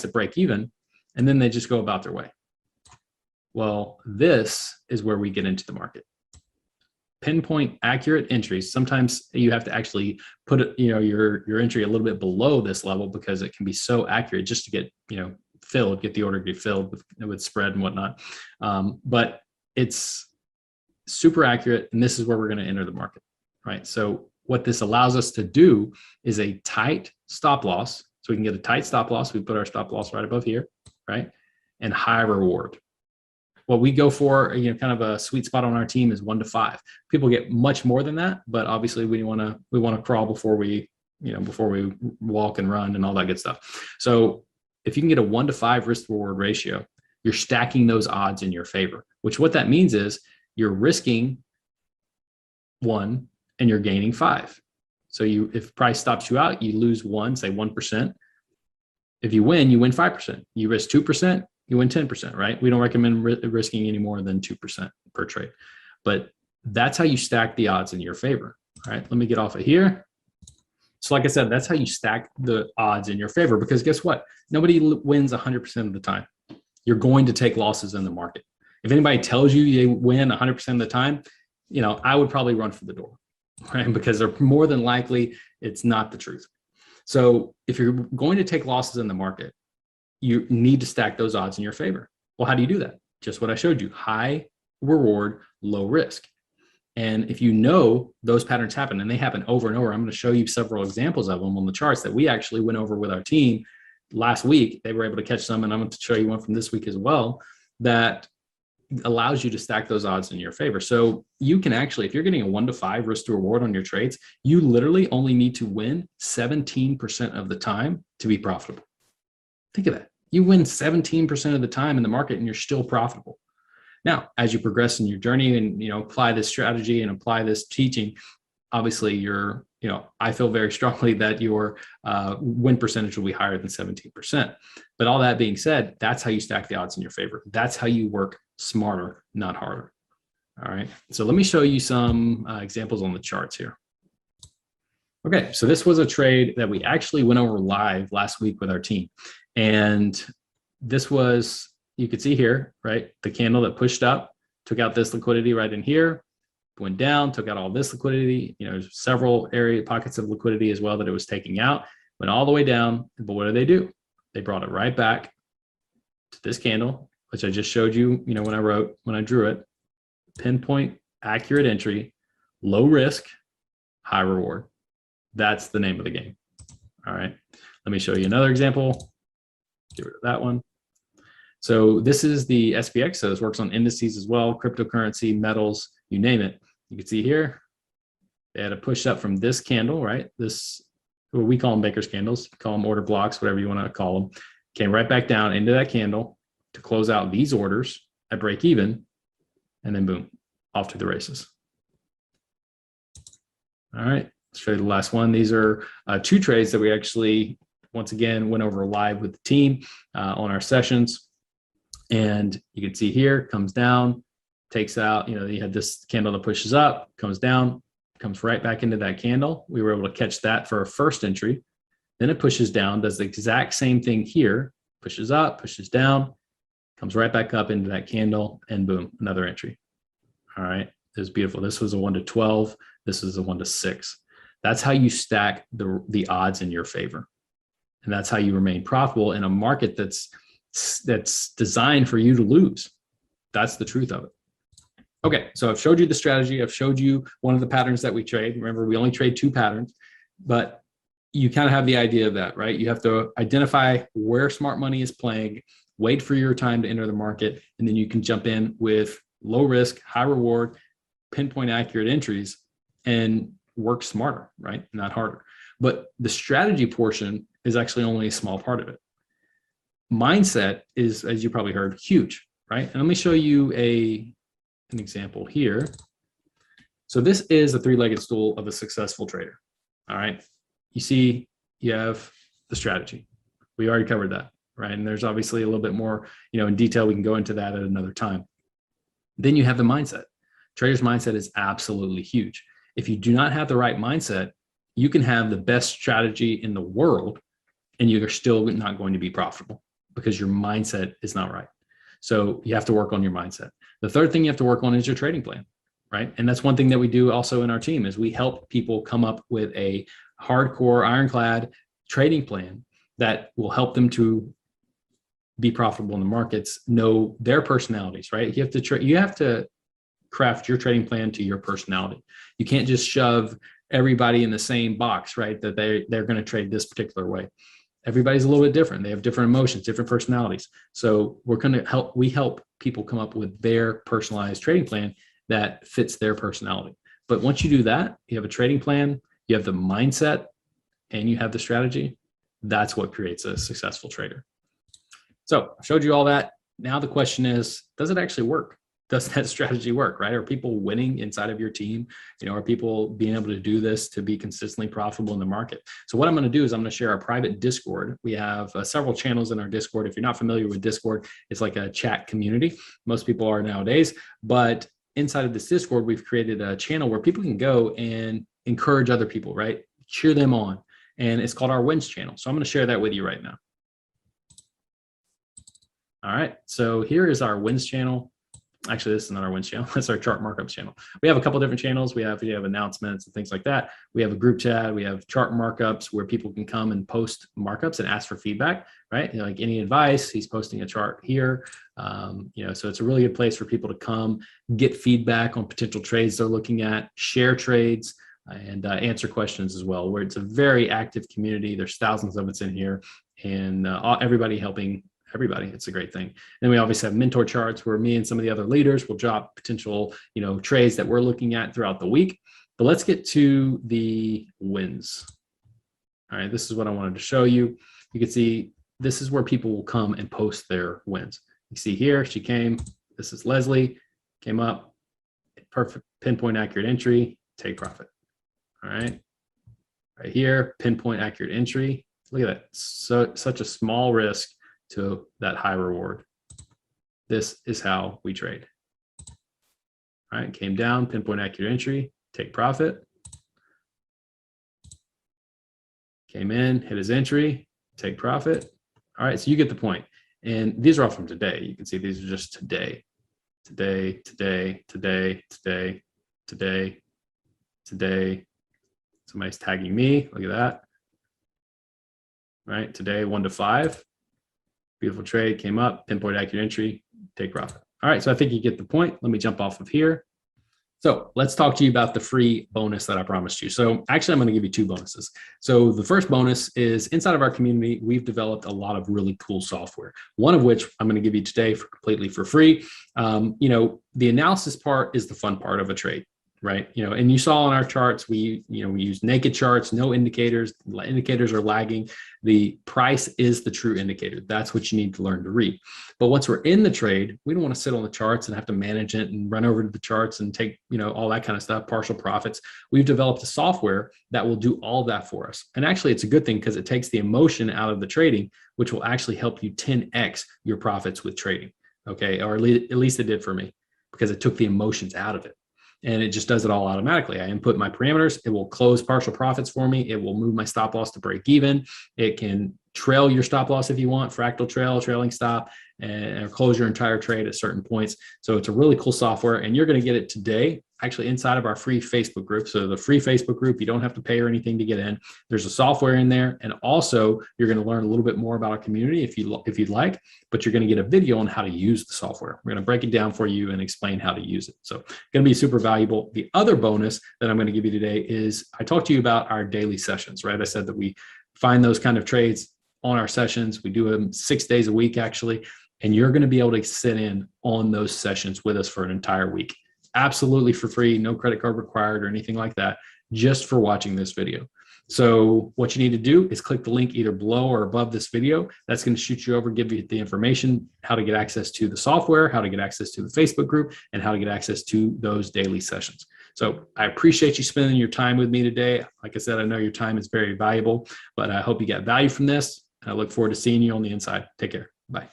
at break even, and then they just go about their way. Well, this is where we get into the market. Pinpoint accurate entries. Sometimes you have to actually put your entry a little bit below this level because it can be so accurate just to get filled, get the order to be filled with spread and whatnot. But it's super accurate, and this is where we're going to enter the market, right? So what this allows us to do is a tight stop loss. So we can get a tight stop loss. We put our stop loss right above here, right? And high reward. What we go for, kind of a sweet spot on our team is 1 to 5. People get much more than that, but obviously we want to crawl before we walk and run and all that good stuff. So if you can get a 1 to 5 risk reward ratio, you're stacking those odds in your favor, which what that means is you're risking 1 and you're gaining 5. So if price stops you out, you lose 1, say 1%. If you win 5%. You risk 2%, you win 10%, right? We don't recommend risking any more than 2% per trade, but that's how you stack the odds in your favor. All right, let me get off of here. So like I said, that's how you stack the odds in your favor, because guess what? Nobody wins 100% of the time. You're going to take losses in the market. If anybody tells you they win 100% of the time, I would probably run for the door, right? Because they're more than likely it's not the truth. So if you're going to take losses in the market, you need to stack those odds in your favor. Well, how do you do that? Just what I showed you: high reward, low risk. And if those patterns happen, and they happen over and over, I'm going to show you several examples of them on the charts that we actually went over with our team last week. They were able to catch some, and I'm going to show you one from this week as well that allows you to stack those odds in your favor. So you can actually, if you're getting a 1 to 5 risk to reward on your trades, you literally only need to win 17% of the time to be profitable. Think of that. You win 17% of the time in the market and you're still profitable. Now, as you progress in your journey and apply this strategy and apply this teaching, obviously I feel very strongly that your win percentage will be higher than 17%. But all that being said, that's how you stack the odds in your favor. That's how you work smarter, not harder. All right. So let me show you some examples on the charts here. Okay, so this was a trade that we actually went over live last week with our team. And this was, you could see here, right? The candle that pushed up, took out this liquidity right in here, went down, took out all this liquidity, several pockets of liquidity as well that it was taking out, went all the way down. But what do? They brought it right back to this candle, which I just showed you, when I drew it. Pinpoint, accurate entry, low risk, high reward. That's the name of the game. All right, let me show you another example. Get rid of that one. So this is the SPX. So this works on indices as well, cryptocurrency, metals, you name it. You can see here, they had a push up from this candle, right? This, what we call them baker's candles, call them order blocks, whatever you want to call them. Came right back down into that candle to close out these orders at break even, and then boom, off to the races. All right. Let's show you the last one. These are 2 trades that we actually, once again, went over live with the team on our sessions. And you can see here, comes down, takes out, you had this candle that pushes up, comes down, comes right back into that candle. We were able to catch that for a first entry. Then it pushes down, does the exact same thing here, pushes up, pushes down, comes right back up into that candle, and boom, another entry. All right, it was beautiful. This was a 1 to 12. This is a 1 to 6. That's how you stack the odds in your favor. And that's how you remain profitable in a market that's designed for you to lose. That's the truth of it. Okay, so I've showed you the strategy. I've showed you one of the patterns that we trade. Remember, we only trade 2 patterns, but you kind of have the idea of that, right? You have to identify where smart money is playing, wait for your time to enter the market, and then you can jump in with low risk, high reward, pinpoint accurate entries and work smarter, right? Not harder. But the strategy portion is actually only a small part of it. Mindset is, as you probably heard, huge, right? And let me show you an example here. So this is a 3-legged stool of a successful trader. All right. You see, you have the strategy. We already covered that, right? And there's obviously a little bit more, in detail. We can go into that at another time. Then you have the mindset. Trader's mindset is absolutely huge. If you do not have the right mindset, you can have the best strategy in the world and you're still not going to be profitable because your mindset is not right. So you have to work on your mindset. The third thing you have to work on is your trading plan, right? And that's one thing that we do also in our team is we help people come up with a hardcore, ironclad trading plan that will help them to be profitable in the markets, know their personalities, right? You have to craft your trading plan to your personality. You can't just shove everybody in the same box, right? That they're going to trade this particular way. Everybody's a little bit different. They have different emotions, different personalities. So we help people come up with their personalized trading plan that fits their personality. But once you do that, you have a trading plan, you have the mindset, and you have the strategy. That's what creates a successful trader. So I showed you all that. Now the question is, does it actually work? Does that strategy work, right? Are people winning inside of your team? Are people being able to do this to be consistently profitable in the market? So what I'm going to do is I'm going to share our private Discord. We have several channels in our Discord. If you're not familiar with Discord, it's like a chat community. Most people are nowadays, but inside of this Discord, we've created a channel where people can go and encourage other people, right? Cheer them on. And it's called our Wins channel. So I'm going to share that with you right now. All right. So here is our Wins channel. Actually, this is not our Wins channel. That's our chart markups channel. We have a couple different channels. We have announcements and things like that. We have a group chat. We have chart markups where people can come and post markups and ask for feedback, right? Like any advice, he's posting a chart here. So it's a really good place for people to come, get feedback on potential trades they're looking at, share trades, and answer questions as well, where it's a very active community. There's thousands of us in here and everybody helping everybody. It's a great thing. Then we obviously have mentor charts where me and some of the other leaders will drop potential, trades that we're looking at throughout the week. But let's get to the wins. All right, this is what I wanted to show you. You can see this is where people will come and post their wins. You see here, she came. This is Leslie, came up, perfect pinpoint accurate entry, take profit. All right, right here, pinpoint accurate entry. Look at that. So such a small risk to that high reward. This is how we trade. All right, came down, pinpoint accurate entry, take profit. Came in, hit his entry, take profit. All right, so you get the point. And these are all from today. You can see these are just today. Today, today, today, today, today, today. Somebody's tagging me, look at that. All right, today, 1 to 5. Beautiful trade, came up, pinpoint accurate entry, take profit. All right, so I think you get the point. Let me jump off of here. So let's talk to you about the free bonus that I promised you. So actually, I'm going to give you 2 bonuses. So the first bonus is inside of our community, we've developed a lot of really cool software, one of which I'm going to give you today completely for free. The analysis part is the fun part of a trade. Right. And you saw on our charts, we use naked charts, no indicators. Indicators are lagging. The price is the true indicator. That's what you need to learn to read. But once we're in the trade, we don't want to sit on the charts and have to manage it and run over to the charts and take, all that kind of stuff, partial profits. We've developed a software that will do all that for us. And actually, it's a good thing because it takes the emotion out of the trading, which will actually help you 10x your profits with trading. Okay. Or at least it did for me because it took the emotions out of it. And it just does it all automatically. I input my parameters. It will close partial profits for me. It will move my stop loss to break even. It can trail your stop loss if you want, fractal trail, trailing stop, and close your entire trade at certain points. So it's a really cool software and you're going to get it today. actually inside of our free Facebook group. So the free Facebook group, you don't have to pay or anything to get in. There's a software in there. And also you're going to learn a little bit more about our community if you'd like, but you're going to get a video on how to use the software. We're going to break it down for you and explain how to use it. So going to be super valuable. The other bonus that I'm going to give you today is I talked to you about our daily sessions, right? I said that we find those kind of trades on our sessions. We do them 6 days a week, actually, and you're going to be able to sit in on those sessions with us for an entire week, absolutely for free, no credit card required or anything like that, just for watching this video. So what you need to do is click the link either below or above this video. That's going to shoot you over, give you the information, how to get access to the software, how to get access to the Facebook group, and how to get access to those daily sessions. So I appreciate you spending your time with me today. Like I said, I know your time is very valuable, but I hope you got value from this. I look forward to seeing you on the inside. Take care. Bye.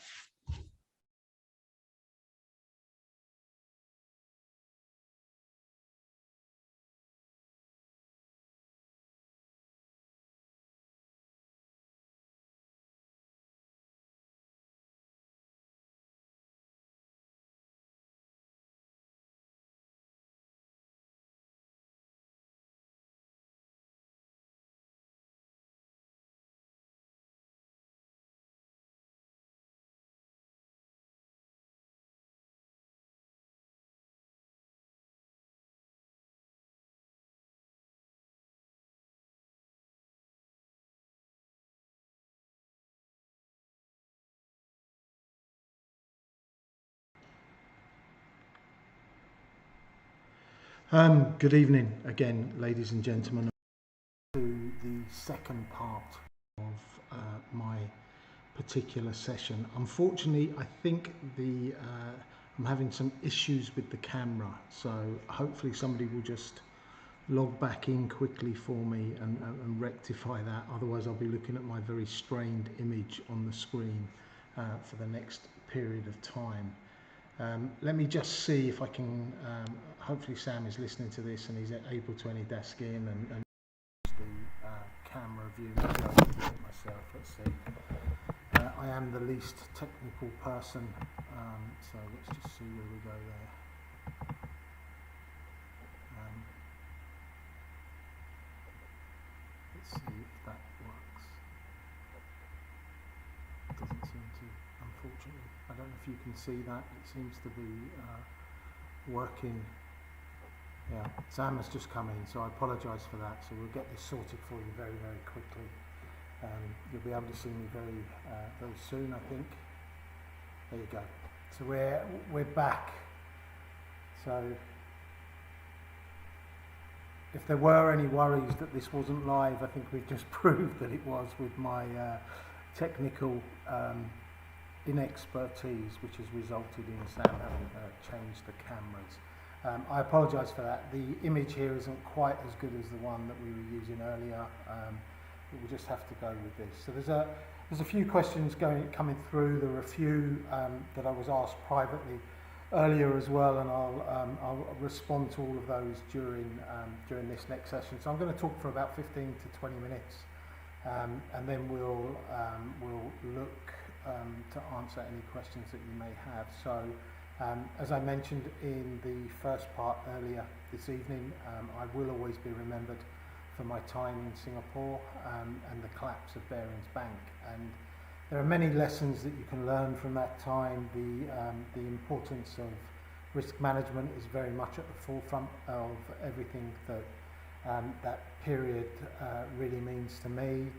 Good evening again, ladies and gentlemen, to the second part of my particular session. Unfortunately, I think I'm having some issues with the camera, so hopefully somebody will just log back in quickly for me and rectify that. Otherwise, I'll be looking at my very strained image on the screen for the next period of time. Let me just see if I can, hopefully Sam is listening to this and he's able to any desk in and use the camera view. Maybe I can do it myself. Let's see. I am the least technical person, so let's just see where we go there. Let's see if that works. It doesn't seem to, unfortunately. I don't know if you can see that. It seems to be working. Yeah, Sam has just come in, so I apologise for that. So we'll get this sorted for you very, very quickly. You'll be able to see me very, very soon, I think. There you go. So we're back. So if there were any worries that this wasn't live, I think we've just proved that it was with my technical inexpertise, which has resulted in Sam having changed the cameras. I apologise for that. The image here isn't quite as good as the one that we were using earlier. But we'll just have to go with this. So there's a few questions coming through. There are a few that I was asked privately earlier as well, and I'll respond to all of those during this next session. So I'm going to talk for about 15 to 20 minutes, and then we'll look to answer any questions that you may have. So as I mentioned in the first part earlier this evening, I will always be remembered for my time in Singapore and the collapse of Barings Bank. And there are many lessons that you can learn from that time. The importance of risk management is very much at the forefront of everything that that period really means to me.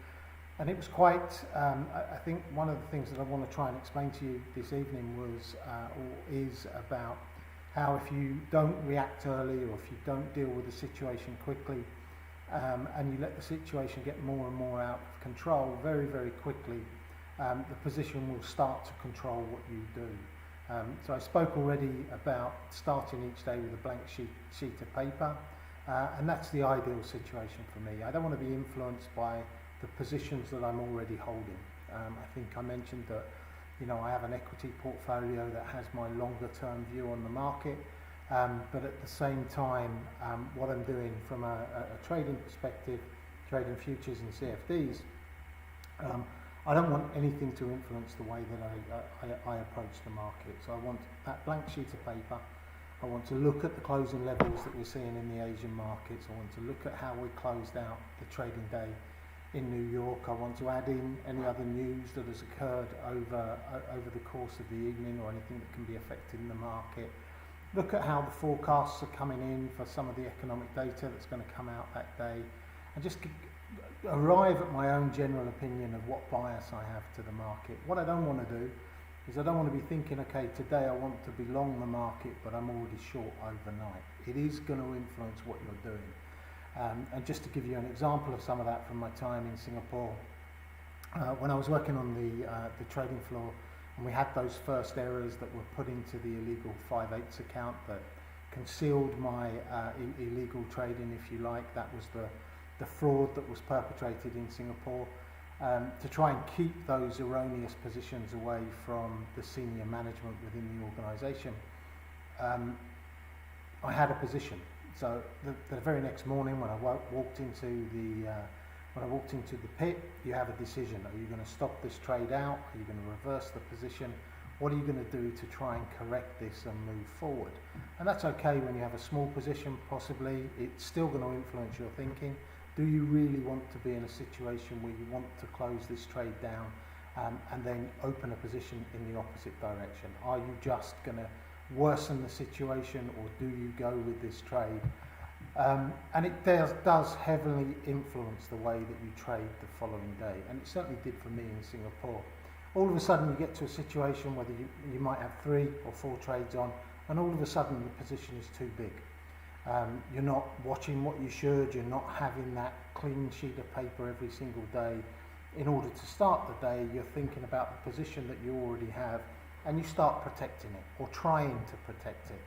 And it was quite, I think one of the things that I want to try and explain to you this evening was, or is about how if you don't react early, or if you don't deal with the situation quickly, and you let the situation get more and more out of control, very, very quickly, the position will start to control what you do. So I spoke already about starting each day with a blank sheet of paper, and that's the ideal situation for me. I don't want to be influenced by the positions that I'm already holding. I think I mentioned that, you know, I have an equity portfolio that has my longer term view on the market, but at the same time, what I'm doing from a trading perspective, trading futures and CFDs, I don't want anything to influence the way that I approach the market. So I want that blank sheet of paper, I want to look at the closing levels that we're seeing in the Asian markets. I want to look at how we closed out the trading day in New York. I want to add in any other news that has occurred over the course of the evening, or anything that can be affecting the market. Look at how the forecasts are coming in for some of the economic data that's going to come out that day, and just arrive at my own general opinion of what bias I have to the market. What I don't want to do is I don't want to be thinking, okay, today I want to be long the market, but I'm already short overnight. It is going to influence what you're doing. And just to give you an example of some of that from my time in Singapore, when I was working on the trading floor, and we had those first errors that were put into the illegal 5/8 account that concealed my illegal trading, if you like. That was the fraud that was perpetrated in Singapore, to try and keep those erroneous positions away from the senior management within the organisation. I had a position. So the very next morning, when I walked into the pit, you have a decision. Are you going to stop this trade out? Are you going to reverse the position? What are you going to do to try and correct this and move forward? And that's okay when you have a small position, possibly. It's still going to influence your thinking. Do you really want to be in a situation where you want to close this trade down and then open a position in the opposite direction? Are you just going to worsen the situation, or do you go with this trade? And it does heavily influence the way that you trade the following day, and it certainly did for me in Singapore. All of a sudden you get to a situation where you might have 3 or 4 trades on, and all of a sudden the position is too big. You're not watching what you should, you're not having that clean sheet of paper every single day. In order to start the day, you're thinking about the position that you already have, and you start protecting it, or trying to protect it.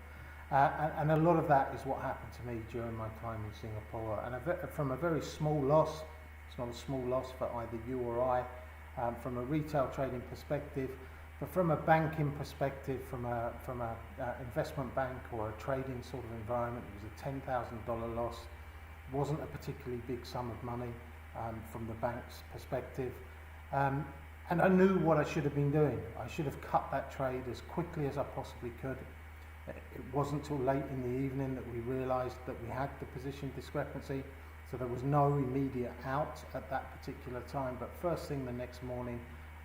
And a lot of that is what happened to me during my time in Singapore. And from a very small loss, it's not a small loss for either you or I, from a retail trading perspective, but from a banking perspective, from a investment bank or a trading sort of environment, it was a $10,000 loss. It wasn't a particularly big sum of money from the bank's perspective. And I knew what I should have been doing. I should have cut that trade as quickly as I possibly could. It wasn't till late in the evening that we realised that we had the position discrepancy, so there was no immediate out at that particular time. But first thing the next morning,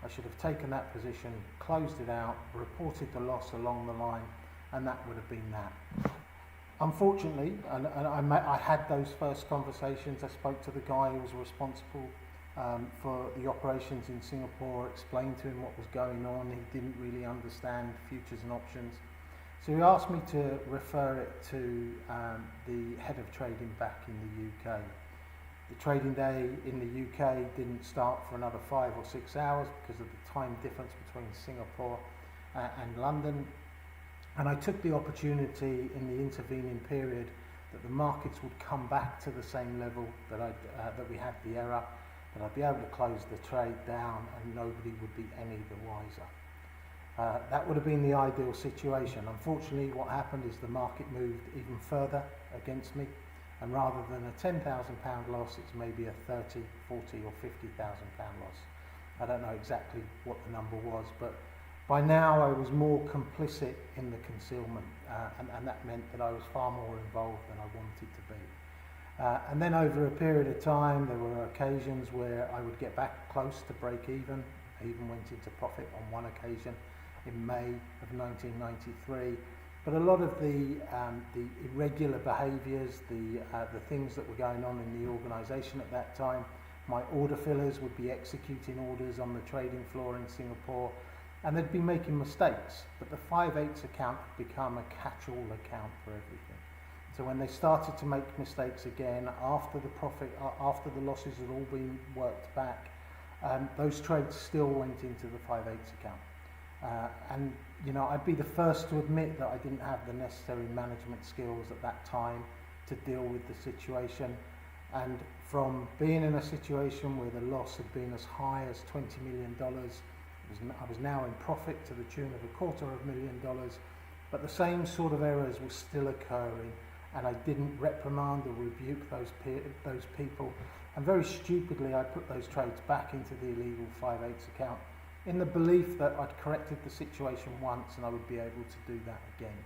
I should have taken that position, closed it out, reported the loss along the line, and that would have been that. Unfortunately, and I had those first conversations. I spoke to the guy who was responsible for the operations in Singapore, explained to him what was going on. He didn't really understand futures and options. So he asked me to refer it to the head of trading back in the UK. The trading day in the UK didn't start for another 5 or 6 hours because of the time difference between Singapore and London. And I took the opportunity in the intervening period that the markets would come back to the same level that we had the error, that I'd be able to close the trade down and nobody would be any the wiser. That would have been the ideal situation. Unfortunately, what happened is the market moved even further against me, and rather than a £10,000 loss, it's maybe a 30, 40 or £50,000 loss. I don't know exactly what the number was, but by now I was more complicit in the concealment, and that meant that I was far more involved than I wanted to be. And then over a period of time, there were occasions where I would get back close to break even. I even went into profit on one occasion in May of 1993. But a lot of the irregular behaviours, the things that were going on in the organisation at that time, my order fillers would be executing orders on the trading floor in Singapore, and they'd be making mistakes. But the 5/8 account had become a catch-all account for everything. So when they started to make mistakes again, after the losses had all been worked back, those trades still went into the 5/8 account. And you know, I'd be the first to admit that I didn't have the necessary management skills at that time to deal with the situation. And from being in a situation where the loss had been as high as $20 million, I was now in profit to the tune of $250,000, but the same sort of errors were still occurring, and I didn't reprimand or rebuke those people. And very stupidly, I put those trades back into the illegal 5/8 account, in the belief that I'd corrected the situation once and I would be able to do that again.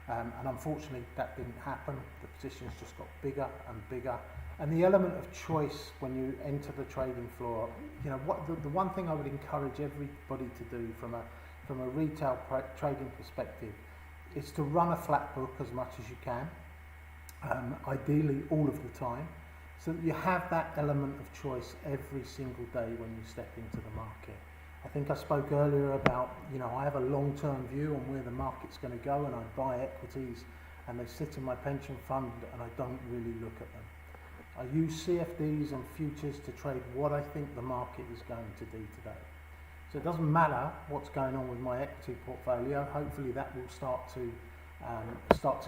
And unfortunately that didn't happen. The positions just got bigger and bigger. And the element of choice when you enter the trading floor, what the one thing I would encourage everybody to do from a retail trading perspective is to run a flat book as much as you can, ideally all of the time, so that you have that element of choice every single day when you step into the market. I think I spoke earlier about, I have a long-term view on where the market's going to go, and I buy equities and they sit in my pension fund and I don't really look at them. I use CFDs and futures to trade what I think the market is going to do today. So it doesn't matter what's going on with my equity portfolio. Hopefully that will start to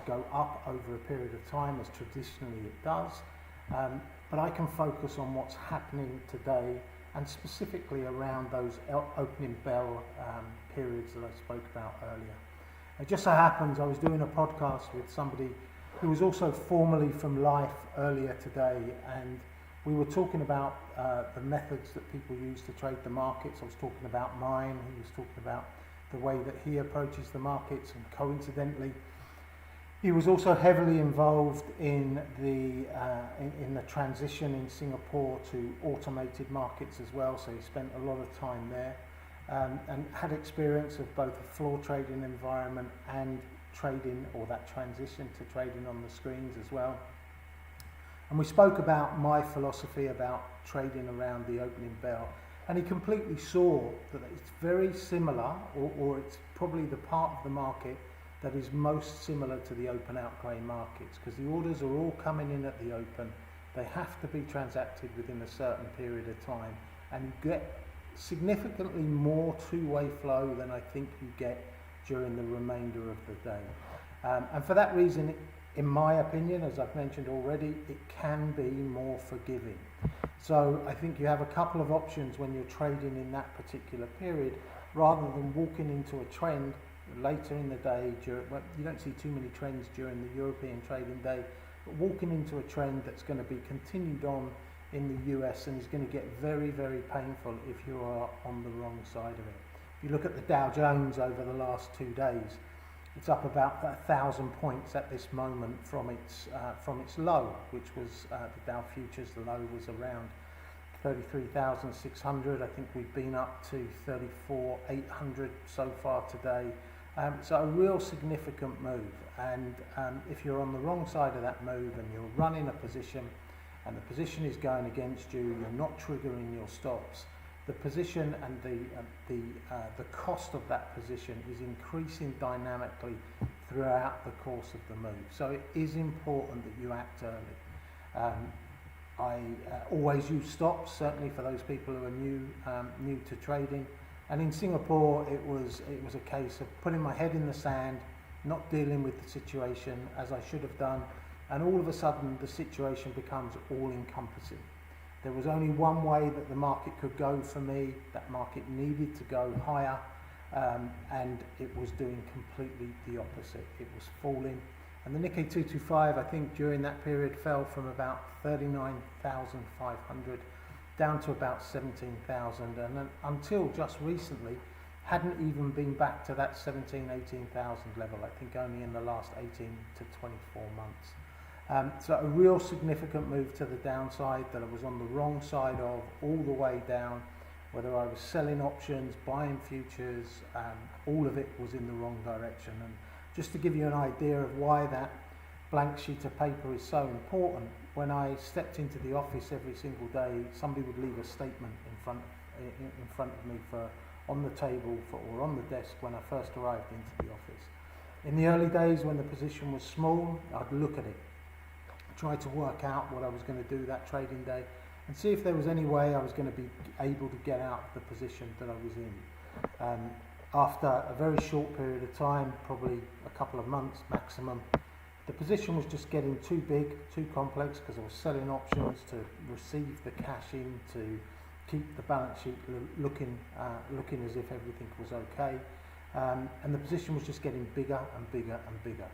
go up over a period of time, as traditionally it does. But I can focus on what's happening today, and specifically around those opening bell periods that I spoke about earlier. It just so happens I was doing a podcast with somebody who was also formerly from Life earlier today, and we were talking about the methods that people use to trade the markets. I was talking about mine, he was talking about the way that he approaches the markets, and coincidentally he was also heavily involved in the transition in Singapore to automated markets as well, so he spent a lot of time there, and had experience of both a floor trading environment and trading, or that transition to trading on the screens as well. And we spoke about my philosophy about trading around the opening bell, and he completely saw that it's very similar, or it's probably the part of the market that is most similar to the open outcry markets, because the orders are all coming in at the open. They have to be transacted within a certain period of time, and you get significantly more two-way flow than I think you get during the remainder of the day. And for that reason, in my opinion, as I've mentioned already, it can be more forgiving. So I think you have a couple of options when you're trading in that particular period, rather than walking into a trend later in the day. You don't see too many trends during the European trading day, but walking into a trend that's going to be continued on in the US and is going to get very, very painful if you are on the wrong side of it. If you look at the Dow Jones over the last 2 days, it's up about 1,000 points at this moment from its low, which was the Dow Futures. The low was around 33,600. I think we've been up to 34,800 so far today. So a real significant move, and if you're on the wrong side of that move and you're running a position and the position is going against you, you're not triggering your stops, the position and the cost of that position is increasing dynamically throughout the course of the move. So it is important that you act early. I always use stops, certainly for those people who are new to trading. And in Singapore, it was a case of putting my head in the sand, not dealing with the situation as I should have done, and all of a sudden the situation becomes all-encompassing. There was only one way that the market could go for me. That market needed to go higher, and it was doing completely the opposite. It was falling. And the Nikkei 225, I think, during that period fell from about 39,500 down to about 17,000, and then until just recently hadn't even been back to that 18,000 level, I think only in the last 18 to 24 months. So a real significant move to the downside that I was on the wrong side of all the way down, whether I was selling options, buying futures, all of it was in the wrong direction. And just to give you an idea of why that blank sheet of paper is so important, when I stepped into the office every single day, somebody would leave a statement in front of me on the table or on the desk when I first arrived into the office. In the early days when the position was small, I'd look at it, try to work out what I was going to do that trading day, and see if there was any way I was going to be able to get out of the position that I was in. After a very short period of time, probably a couple of months maximum, the position was just getting too big, too complex, because I was selling options to receive the cash in, to keep the balance sheet looking as if everything was okay. And the position was just getting bigger and bigger and bigger.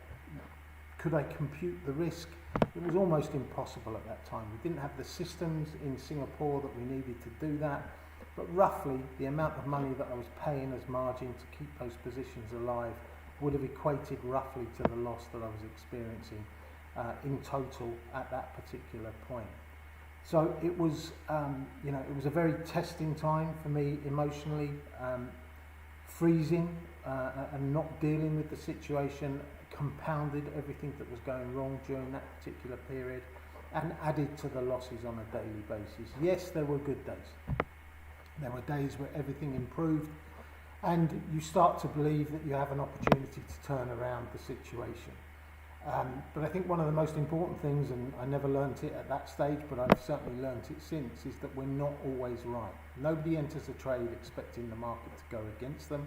Could I compute the risk? It was almost impossible at that time. We didn't have the systems in Singapore that we needed to do that, but roughly the amount of money that I was paying as margin to keep those positions alive would have equated roughly to the loss that I was experiencing in total at that particular point. So it was, it was a very testing time for me emotionally. Freezing and not dealing with the situation compounded everything that was going wrong during that particular period and added to the losses on a daily basis. Yes, there were good days. There were days where everything improved and you start to believe that you have an opportunity to turn around the situation. But I think one of the most important things, and I never learnt it at that stage, but I've certainly learnt it since, is that we're not always right. Nobody enters a trade expecting the market to go against them.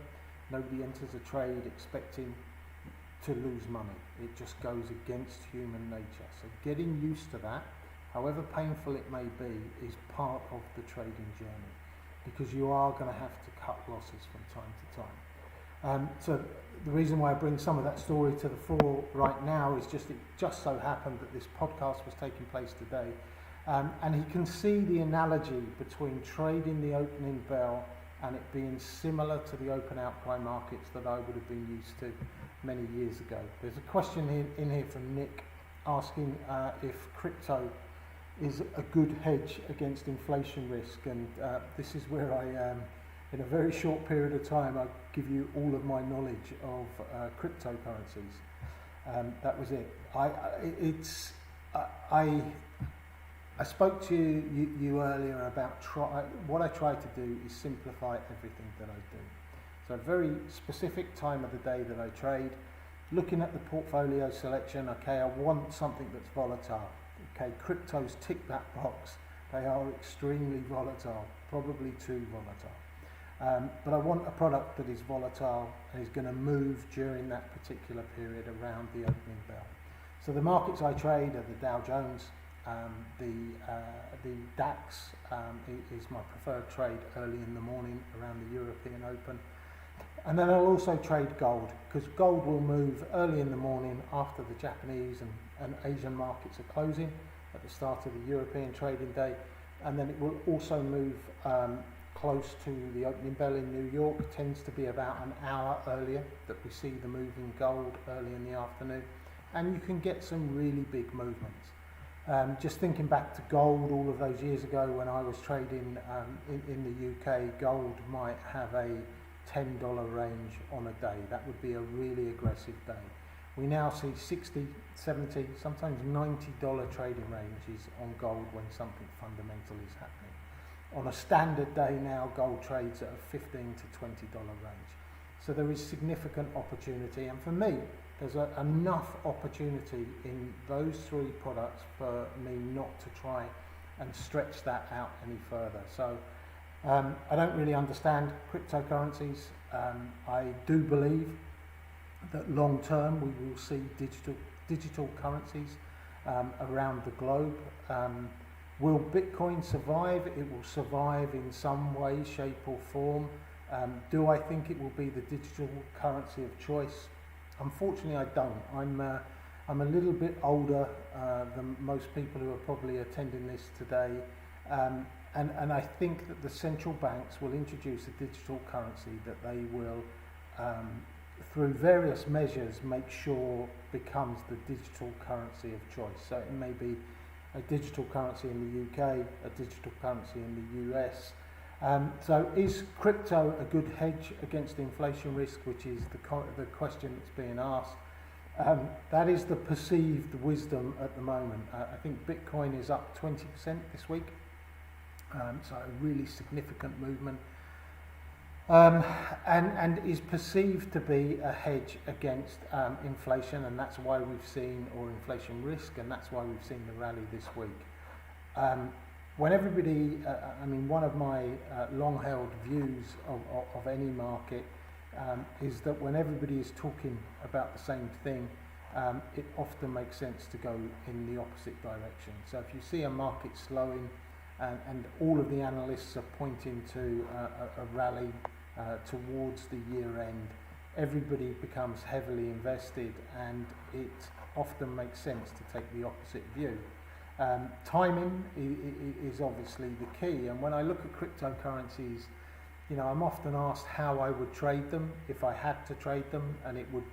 Nobody enters a trade expecting to lose money. It just goes against human nature. So getting used to that, however painful it may be, is part of the trading journey, because you are going to have to cut losses from time to time. So the reason why I bring some of that story to the fore right now is it just so happened that this podcast was taking place today, and he can see the analogy between trading the opening bell and it being similar to the open outcry markets that I would have been used to many years ago. There's a question in here from Nick asking if crypto is a good hedge against inflation risk, and this is where I in a very short period of time, I'll give you all of my knowledge of cryptocurrencies. That was it. I spoke to you earlier about what I try to do is simplify everything that I do. So a very specific time of the day that I trade, looking at the portfolio selection, okay, I want something that's volatile. Okay, cryptos tick that box. They are extremely volatile, probably too volatile. But I want a product that is volatile and is going to move during that particular period around the opening bell. So the markets I trade are the Dow Jones, the DAX is my preferred trade early in the morning around the European Open. And then I'll also trade gold, because gold will move early in the morning after the Japanese and Asian markets are closing at the start of the European trading day, and then it will also move close to the opening bell in New York. Tends to be about an hour earlier that we see the move in gold early in the afternoon, and you can get some really big movements. Just thinking back to gold all of those years ago when I was trading in the UK, gold might have a $10 range on a day. That would be a really aggressive day. We now see $60, $70, sometimes $90 trading ranges on gold when something fundamental is happening. On a standard day now, gold trades at a $15 to $20 range. So there is significant opportunity, and for me, there's enough opportunity in those three products for me not to try and stretch that out any further. So I don't really understand cryptocurrencies. I do believe that long term we will see digital currencies around the globe. Will Bitcoin survive? It will survive in some way, shape or form. Do I think it will be the digital currency of choice? Unfortunately, I don't. I'm a little bit older than most people who are probably attending this today, and I think that the central banks will introduce a digital currency that they will, through various measures, make sure becomes the digital currency of choice. So it may be a digital currency in the UK, a digital currency in the US. So is crypto a good hedge against inflation risk, which is the question that's being asked? That is the perceived wisdom at the moment. I think Bitcoin is up 20% this week, so a really significant movement, and is perceived to be a hedge against inflation, and that's why we've seen, or inflation risk, and that's why we've seen the rally this week. When everybody, one of my long-held views of any market is that when everybody is talking about the same thing, it often makes sense to go in the opposite direction. So if you see a market slowing and all of the analysts are pointing to a rally towards the year end, everybody becomes heavily invested, and it often makes sense to take the opposite view. Timing is obviously the key, and when I look at cryptocurrencies, I'm often asked how I would trade them if I had to trade them, and it would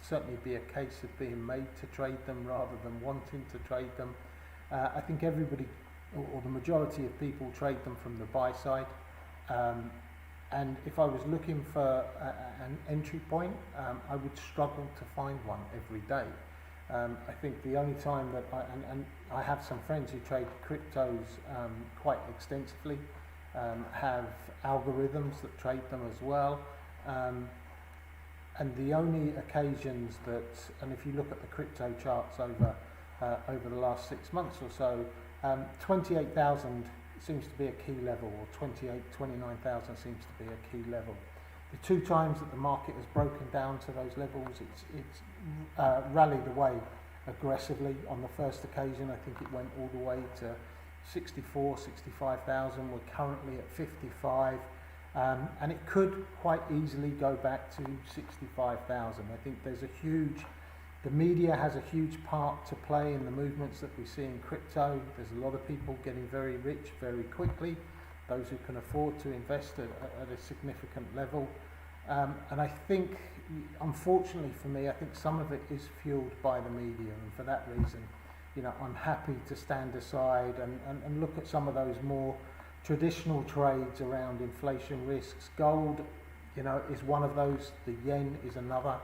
certainly be a case of being made to trade them rather than wanting to trade them. I think everybody, or the majority of people, trade them from the buy side. And if I was looking for an entry point, I would struggle to find one every day. I think the only time that I have some friends who trade cryptos quite extensively, have algorithms that trade them as well. And the only occasions that, and if you look at the crypto charts over the last 6 months or so, 28,000 seems to be a key level, or 29,000 seems to be a key level. The two times that the market has broken down to those levels, it's rallied away aggressively. On the first occasion, I think it went all the way to 64, 65,000. We're currently at 55, and it could quite easily go back to 65,000. I think the media has a huge part to play in the movements that we see in crypto. There's a lot of people getting very rich very quickly, those who can afford to invest at a significant level. And I think, unfortunately for me, I think some of it is fueled by the media, and for that reason, I'm happy to stand aside and look at some of those more traditional trades around inflation risks. Gold, is one of those. The yen is another.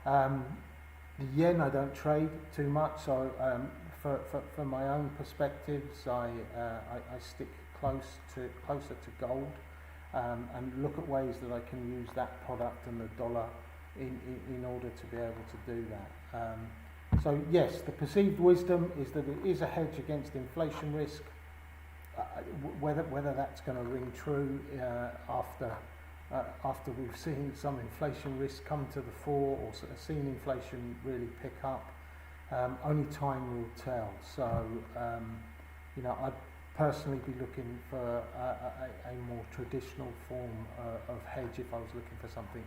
The yen I don't trade too much, so for my own perspectives, I stick closer to gold, and look at ways that I can use that product and the dollar in order to be able to do that. So yes, the perceived wisdom is that it is a hedge against inflation risk. Whether that's going to ring true after we've seen some inflation risk come to the fore, or seen inflation really pick up, only time will tell. So I'd personally be looking for a more traditional form of hedge if I was looking for something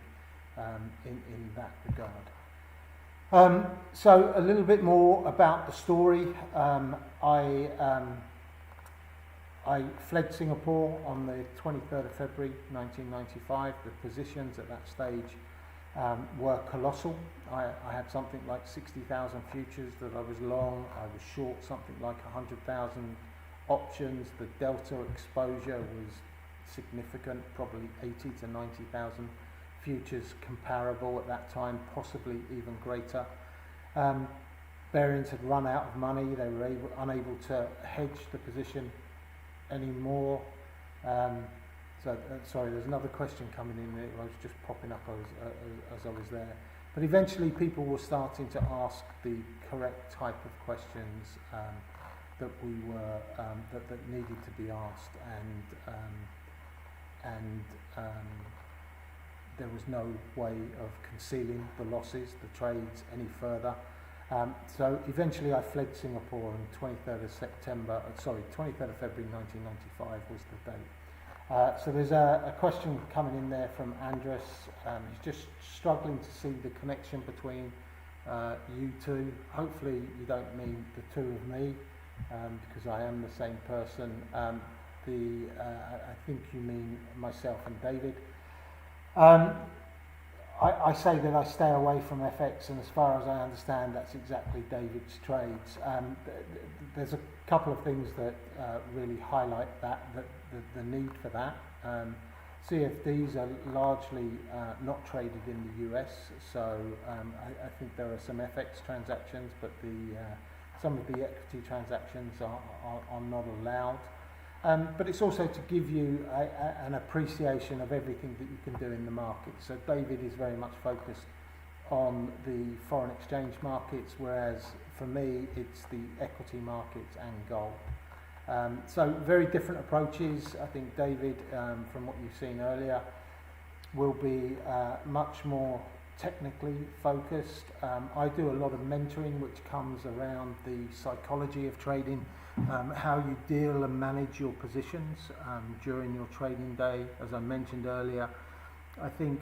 in that regard. So a little bit more about the story. I fled Singapore on the 23rd of February 1995. The positions at that stage were colossal. I had something like 60,000 futures that I was long. I was short something like 100,000 options. The delta exposure was significant, probably 80 to 90,000 futures comparable at that time, possibly even greater. Bearians had run out of money. They were unable to hedge the position anymore. Sorry, there's another question coming in there. I was just popping up as I was there. But eventually people were starting to ask the correct type of questions that that needed to be asked, and there was no way of concealing the losses, the trades, any further. So eventually I fled Singapore on 23rd of February 1995 was the date. So there's a question coming in there from Andres. He's just struggling to see the connection between you two. Hopefully you don't mean the two of me, because I am the same person. I think you mean myself and David. I say that I stay away from FX, and as far as I understand, that's exactly David's trades. There's a couple of things that really highlight that the need for that. CFDs are largely not traded in the US, so I think there are some FX transactions, but some of the equity transactions are not allowed. But it's also to give you an appreciation of everything that you can do in the market. So David is very much focused on the foreign exchange markets, whereas for me it's the equity markets and gold. So very different approaches. I think David, from what you've seen earlier, will be much more technically focused. I do a lot of mentoring, which comes around the psychology of trading, how you deal and manage your positions during your trading day. As I mentioned earlier, I think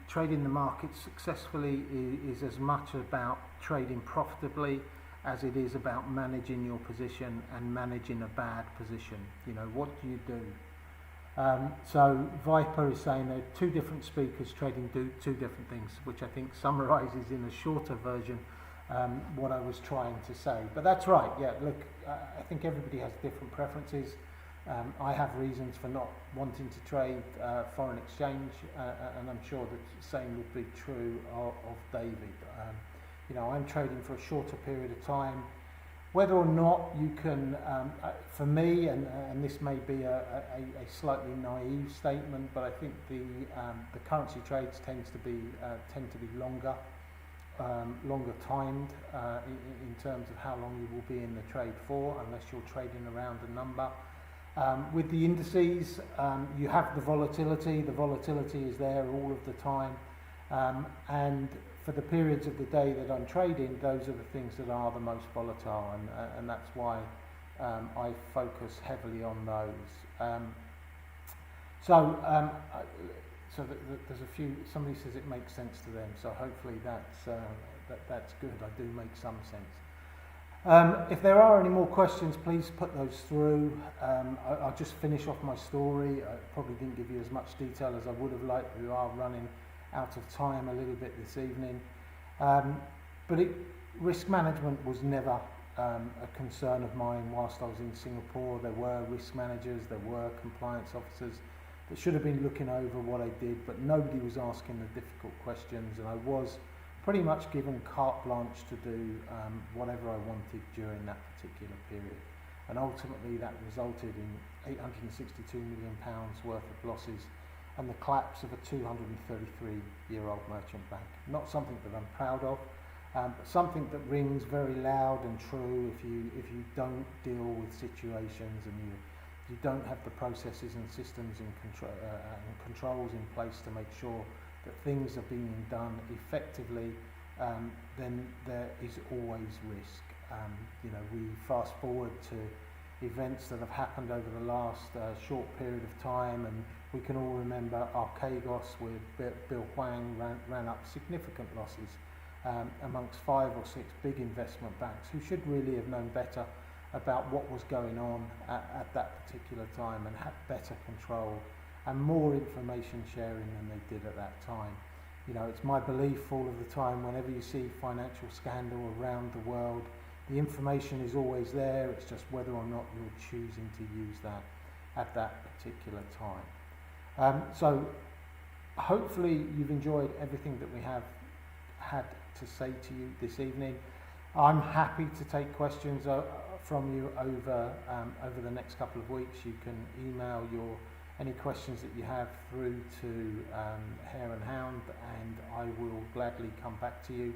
trading the market successfully is as much about trading profitably as it is about managing your position and managing a bad position. What do you do? So Viper is saying there are two different speakers trading two different things, which I think summarises in a shorter version what I was trying to say. But that's right, yeah, look, I think everybody has different preferences. I have reasons for not wanting to trade foreign exchange, and I'm sure the same would be true of David. You know, I'm trading for a shorter period of time. Whether or not you can, for me, and this may be a slightly naive statement, but I think the currency trades tend to be longer, longer timed in terms of how long you will be in the trade for, unless you're trading around a number. With the indices, you have the volatility. The volatility is there all of the time, and for the periods of the day that I'm trading, those are the things that are the most volatile, and that's why I focus heavily on those. There's a few. Somebody says it makes sense to them, so hopefully that's good. I do make some sense. If there are any more questions, please put those through. I'll just finish off my story. I probably didn't give you as much detail as I would have liked. We are running out of time a little bit this evening. But risk management was never a concern of mine whilst I was in Singapore. There were risk managers, there were compliance officers that should have been looking over what I did, but nobody was asking the difficult questions, and I was pretty much given carte blanche to do whatever I wanted during that particular period. And ultimately that resulted in £862 million worth of losses and the collapse of a 233-year-old merchant bank. Not something that I'm proud of, but something that rings very loud and true if you don't deal with situations and you don't have the processes and systems and controls in place to make sure that things are being done effectively, then there is always risk. You know, we fast forward to events that have happened over the last short period of time, and we can all remember Archegos, where Bill Hwang ran up significant losses amongst 5 or 6 big investment banks who should really have known better about what was going on at that particular time and had better control and more information sharing than they did at that time. You know, it's my belief all of the time, whenever you see financial scandal around the world, the information is always there. It's just whether or not you're choosing to use that at that particular time. So hopefully you've enjoyed everything that we have had to say to you this evening. I'm happy to take questions from you over the next couple of weeks. You can email any questions that you have through to Hare and Hound, and I will gladly come back to you.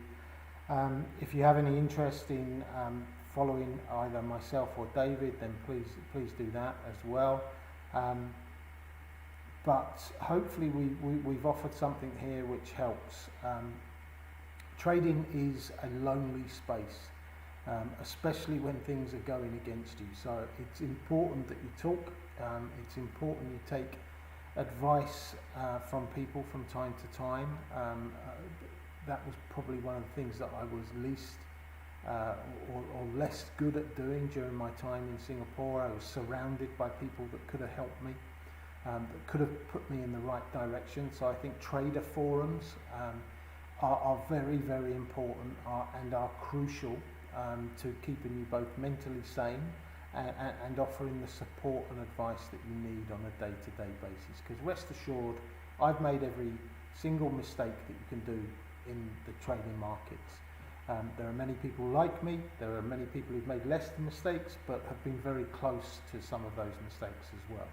If you have any interest in following either myself or David, then please do that as well. But hopefully we've offered something here which helps. Trading is a lonely space, especially when things are going against you. So it's important that you talk. It's important you take advice from people from time to time. That was probably one of the things that I was least or less good at doing during my time in Singapore. I was surrounded by people that could have helped me, that could have put me in the right direction. So I think trader forums are very, very important and are crucial to keeping you both mentally sane and offering the support and advice that you need on a day-to-day basis. Because rest assured, I've made every single mistake that you can do in the trading markets. There are many people like me. There are many people who've made less mistakes but have been very close to some of those mistakes as well.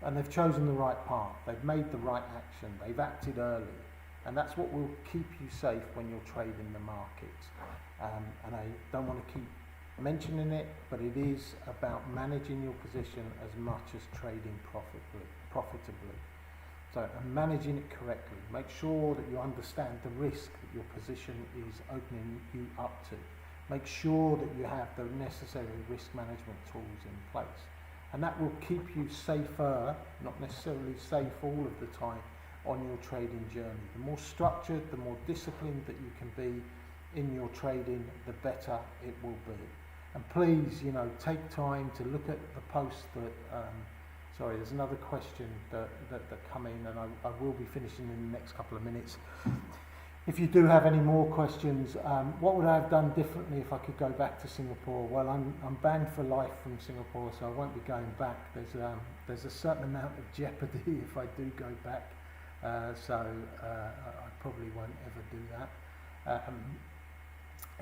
And they've chosen the right path. They've made the right action. They've acted early. And that's what will keep you safe when you're trading the markets. And I don't want to keep mentioning it, but it is about managing your position as much as trading profitably. So, and managing it correctly. Make sure that you understand the risk that your position is opening you up to. Make sure that you have the necessary risk management tools in place. And that will keep you safer, not necessarily safe all of the time, on your trading journey. The more structured, the more disciplined that you can be in your trading, the better it will be. And please, take time to look at the post that Sorry, there's another question that come in, and I will be finishing in the next couple of minutes. If you do have any more questions, what would I have done differently if I could go back to Singapore? Well, I'm banned for life from Singapore, so I won't be going back. There's a certain amount of jeopardy if I do go back, so I probably won't ever do that.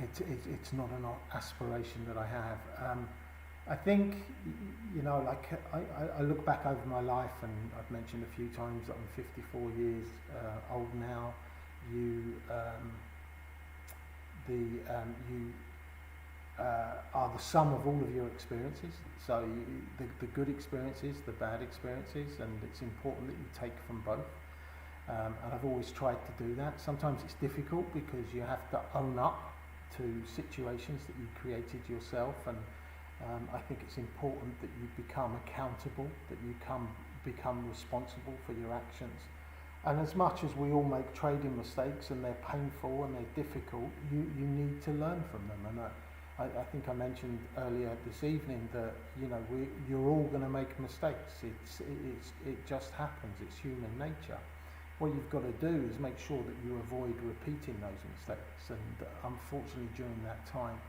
It's not an aspiration that I have. I think, you know, like I look back over my life, and I've mentioned a few times that I'm 54 years old now. You are the sum of all of your experiences. So the good experiences, the bad experiences, and it's important that you take from both. And I've always tried to do that. Sometimes it's difficult because you have to own up to situations that you created yourself, and I think it's important that you become accountable, that you become responsible for your actions. And as much as we all make trading mistakes and they're painful and they're difficult, you need to learn from them. And I think I mentioned earlier this evening that, you know, you're all going to make mistakes. It just happens. It's human nature. What you've got to do is make sure that you avoid repeating those mistakes. And unfortunately, during that time,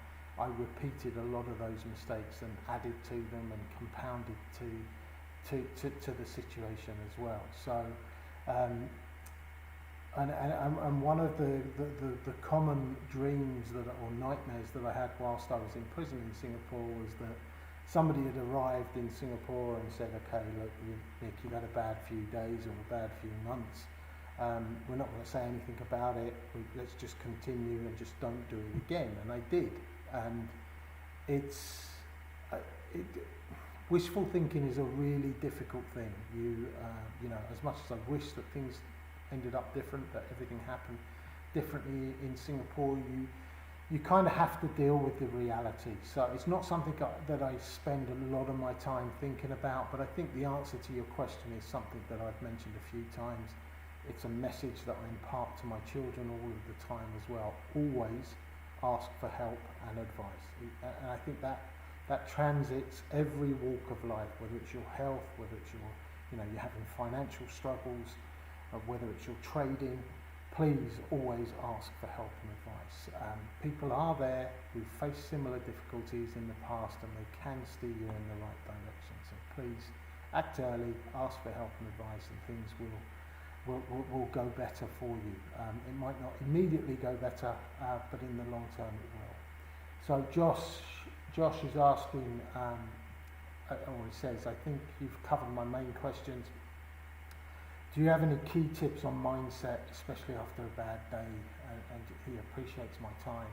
I repeated a lot of those mistakes and added to them and compounded to the situation as well. So. And one of the common dreams or nightmares that I had whilst I was in prison in Singapore was that somebody had arrived in Singapore and said, okay, look, Nick, you've had a bad few days or a bad few months. We're not going to say anything about it. Let's just continue and just don't do it again. And I did. And wishful thinking is a really difficult thing. You know, as much as I wish that things ended up different, that everything happened differently in Singapore, you kind of have to deal with the reality. So it's not something that I spend a lot of my time thinking about, but I think the answer to your question is something that I've mentioned a few times. It's a message that I impart to my children all of the time as well. Always ask for help and advice. And I think that transits every walk of life, whether it's your health, whether it's you're having financial struggles, whether it's your trading. Please always ask for help and advice. People are there who face similar difficulties in the past, and they can steer you in the right direction. So please act early, ask for help and advice, and things will go better for you. It might not immediately go better, but in the long term it will. So Josh is asking, or he says, I think you've covered my main questions. Do you have any key tips on mindset, especially after a bad day? And he appreciates my time.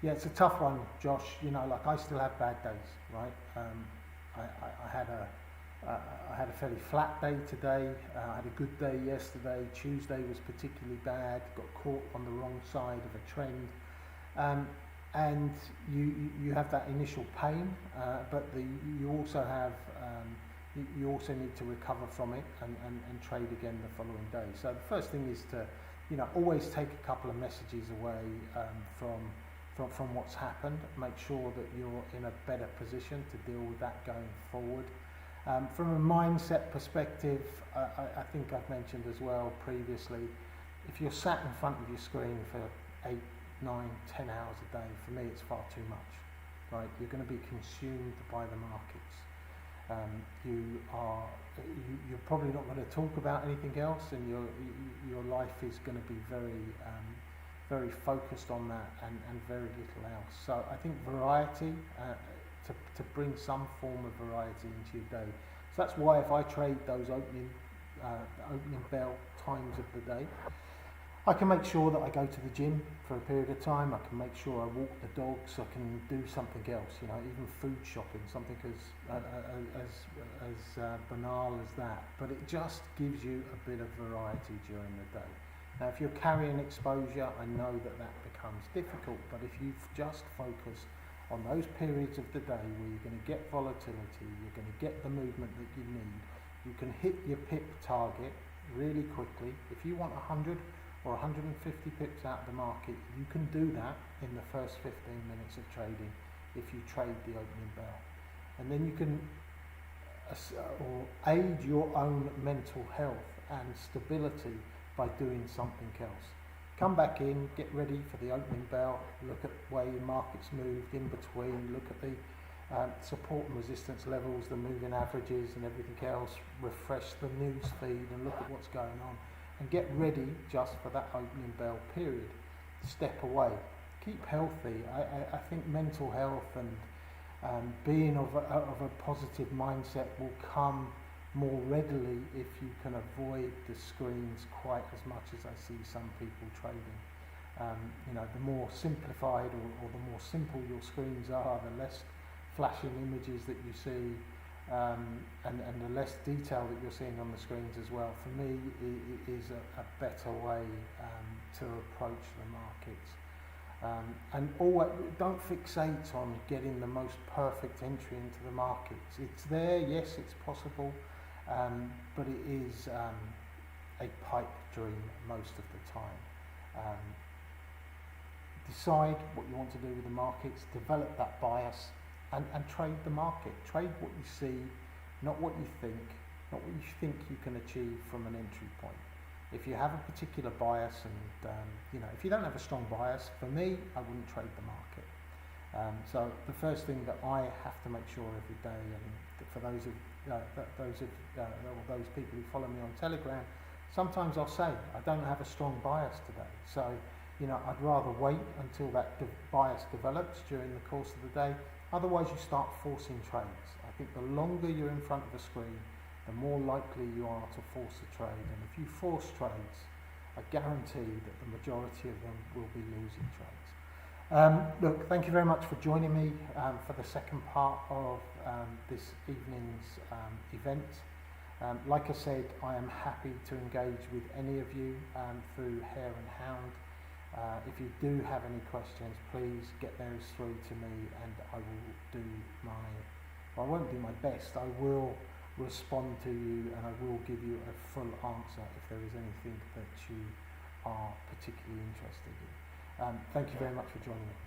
Yeah, it's a tough one, Josh. You know, like I still have bad days, right? I had a fairly flat day today. I had a good day yesterday. Tuesday was particularly bad. Got caught on the wrong side of a trend. And you have that initial pain, but you also have you also need to recover from it and trade again the following day. So the first thing is to, you know, always take a couple of messages away from what's happened. Make sure that you're in a better position to deal with that going forward. From a mindset perspective, I think I've mentioned as well previously, if you're sat in front of your screen for 8, 9, 10 hours a day, for me it's far too much, right? You're going to be consumed by the markets. You're probably not going to talk about anything else, and your life is going to be very focused on that and very little else. So I think variety, to bring some form of variety into your day. So that's why if I trade those opening bell times of the day, I can make sure that I go to the gym for a period of time. I can make sure I walk the dogs. I can do something else, you know, even food shopping, something as banal as that. But it just gives you a bit of variety during the day. Now, if you're carrying exposure, I know that becomes difficult. But if you just focus on those periods of the day where you're going to get volatility, you're going to get the movement that you need, you can hit your pip target really quickly. If you want 100 or 150 pips out of the market, you can do that in the first 15 minutes of trading if you trade the opening bell. And then you can or aid your own mental health and stability by doing something else. Come back in, get ready for the opening bell, look at the way your market's moved in between, look at the support and resistance levels, the moving averages and everything else, refresh the news feed and look at what's going on, and get ready just for that opening bell period. Step away, keep healthy. I think mental health and being of a positive mindset will come more readily if you can avoid the screens quite as much as I see some people trading. The more simplified or the more simple your screens are, the less flashing images that you see, and the less detail that you're seeing on the screens as well, for me, it is a better way to approach the markets. And always, don't fixate on getting the most perfect entry into the markets. It's there, yes, it's possible, but it is a pipe dream most of the time. Decide what you want to do with the markets, develop that bias, and trade the market. Trade what you see, not what you think, not what you think you can achieve from an entry point. If you have a particular bias and, if you don't have a strong bias, for me, I wouldn't trade the market. So the first thing that I have to make sure every day, and for those people who follow me on Telegram, sometimes I'll say, I don't have a strong bias today. So, I'd rather wait until that bias develops during the course of the day. Otherwise, you start forcing trades. I think the longer you're in front of a screen, the more likely you are to force a trade. And if you force trades, I guarantee that the majority of them will be losing trades. Look, thank you very much for joining me for the second part of this evening's event. Like I said, I am happy to engage with any of you through Hare and Hound. If you do have any questions, please get those through to me, and I won't do my best. I will respond to you, and I will give you a full answer if there is anything that you are particularly interested in. Thank you very much for joining me.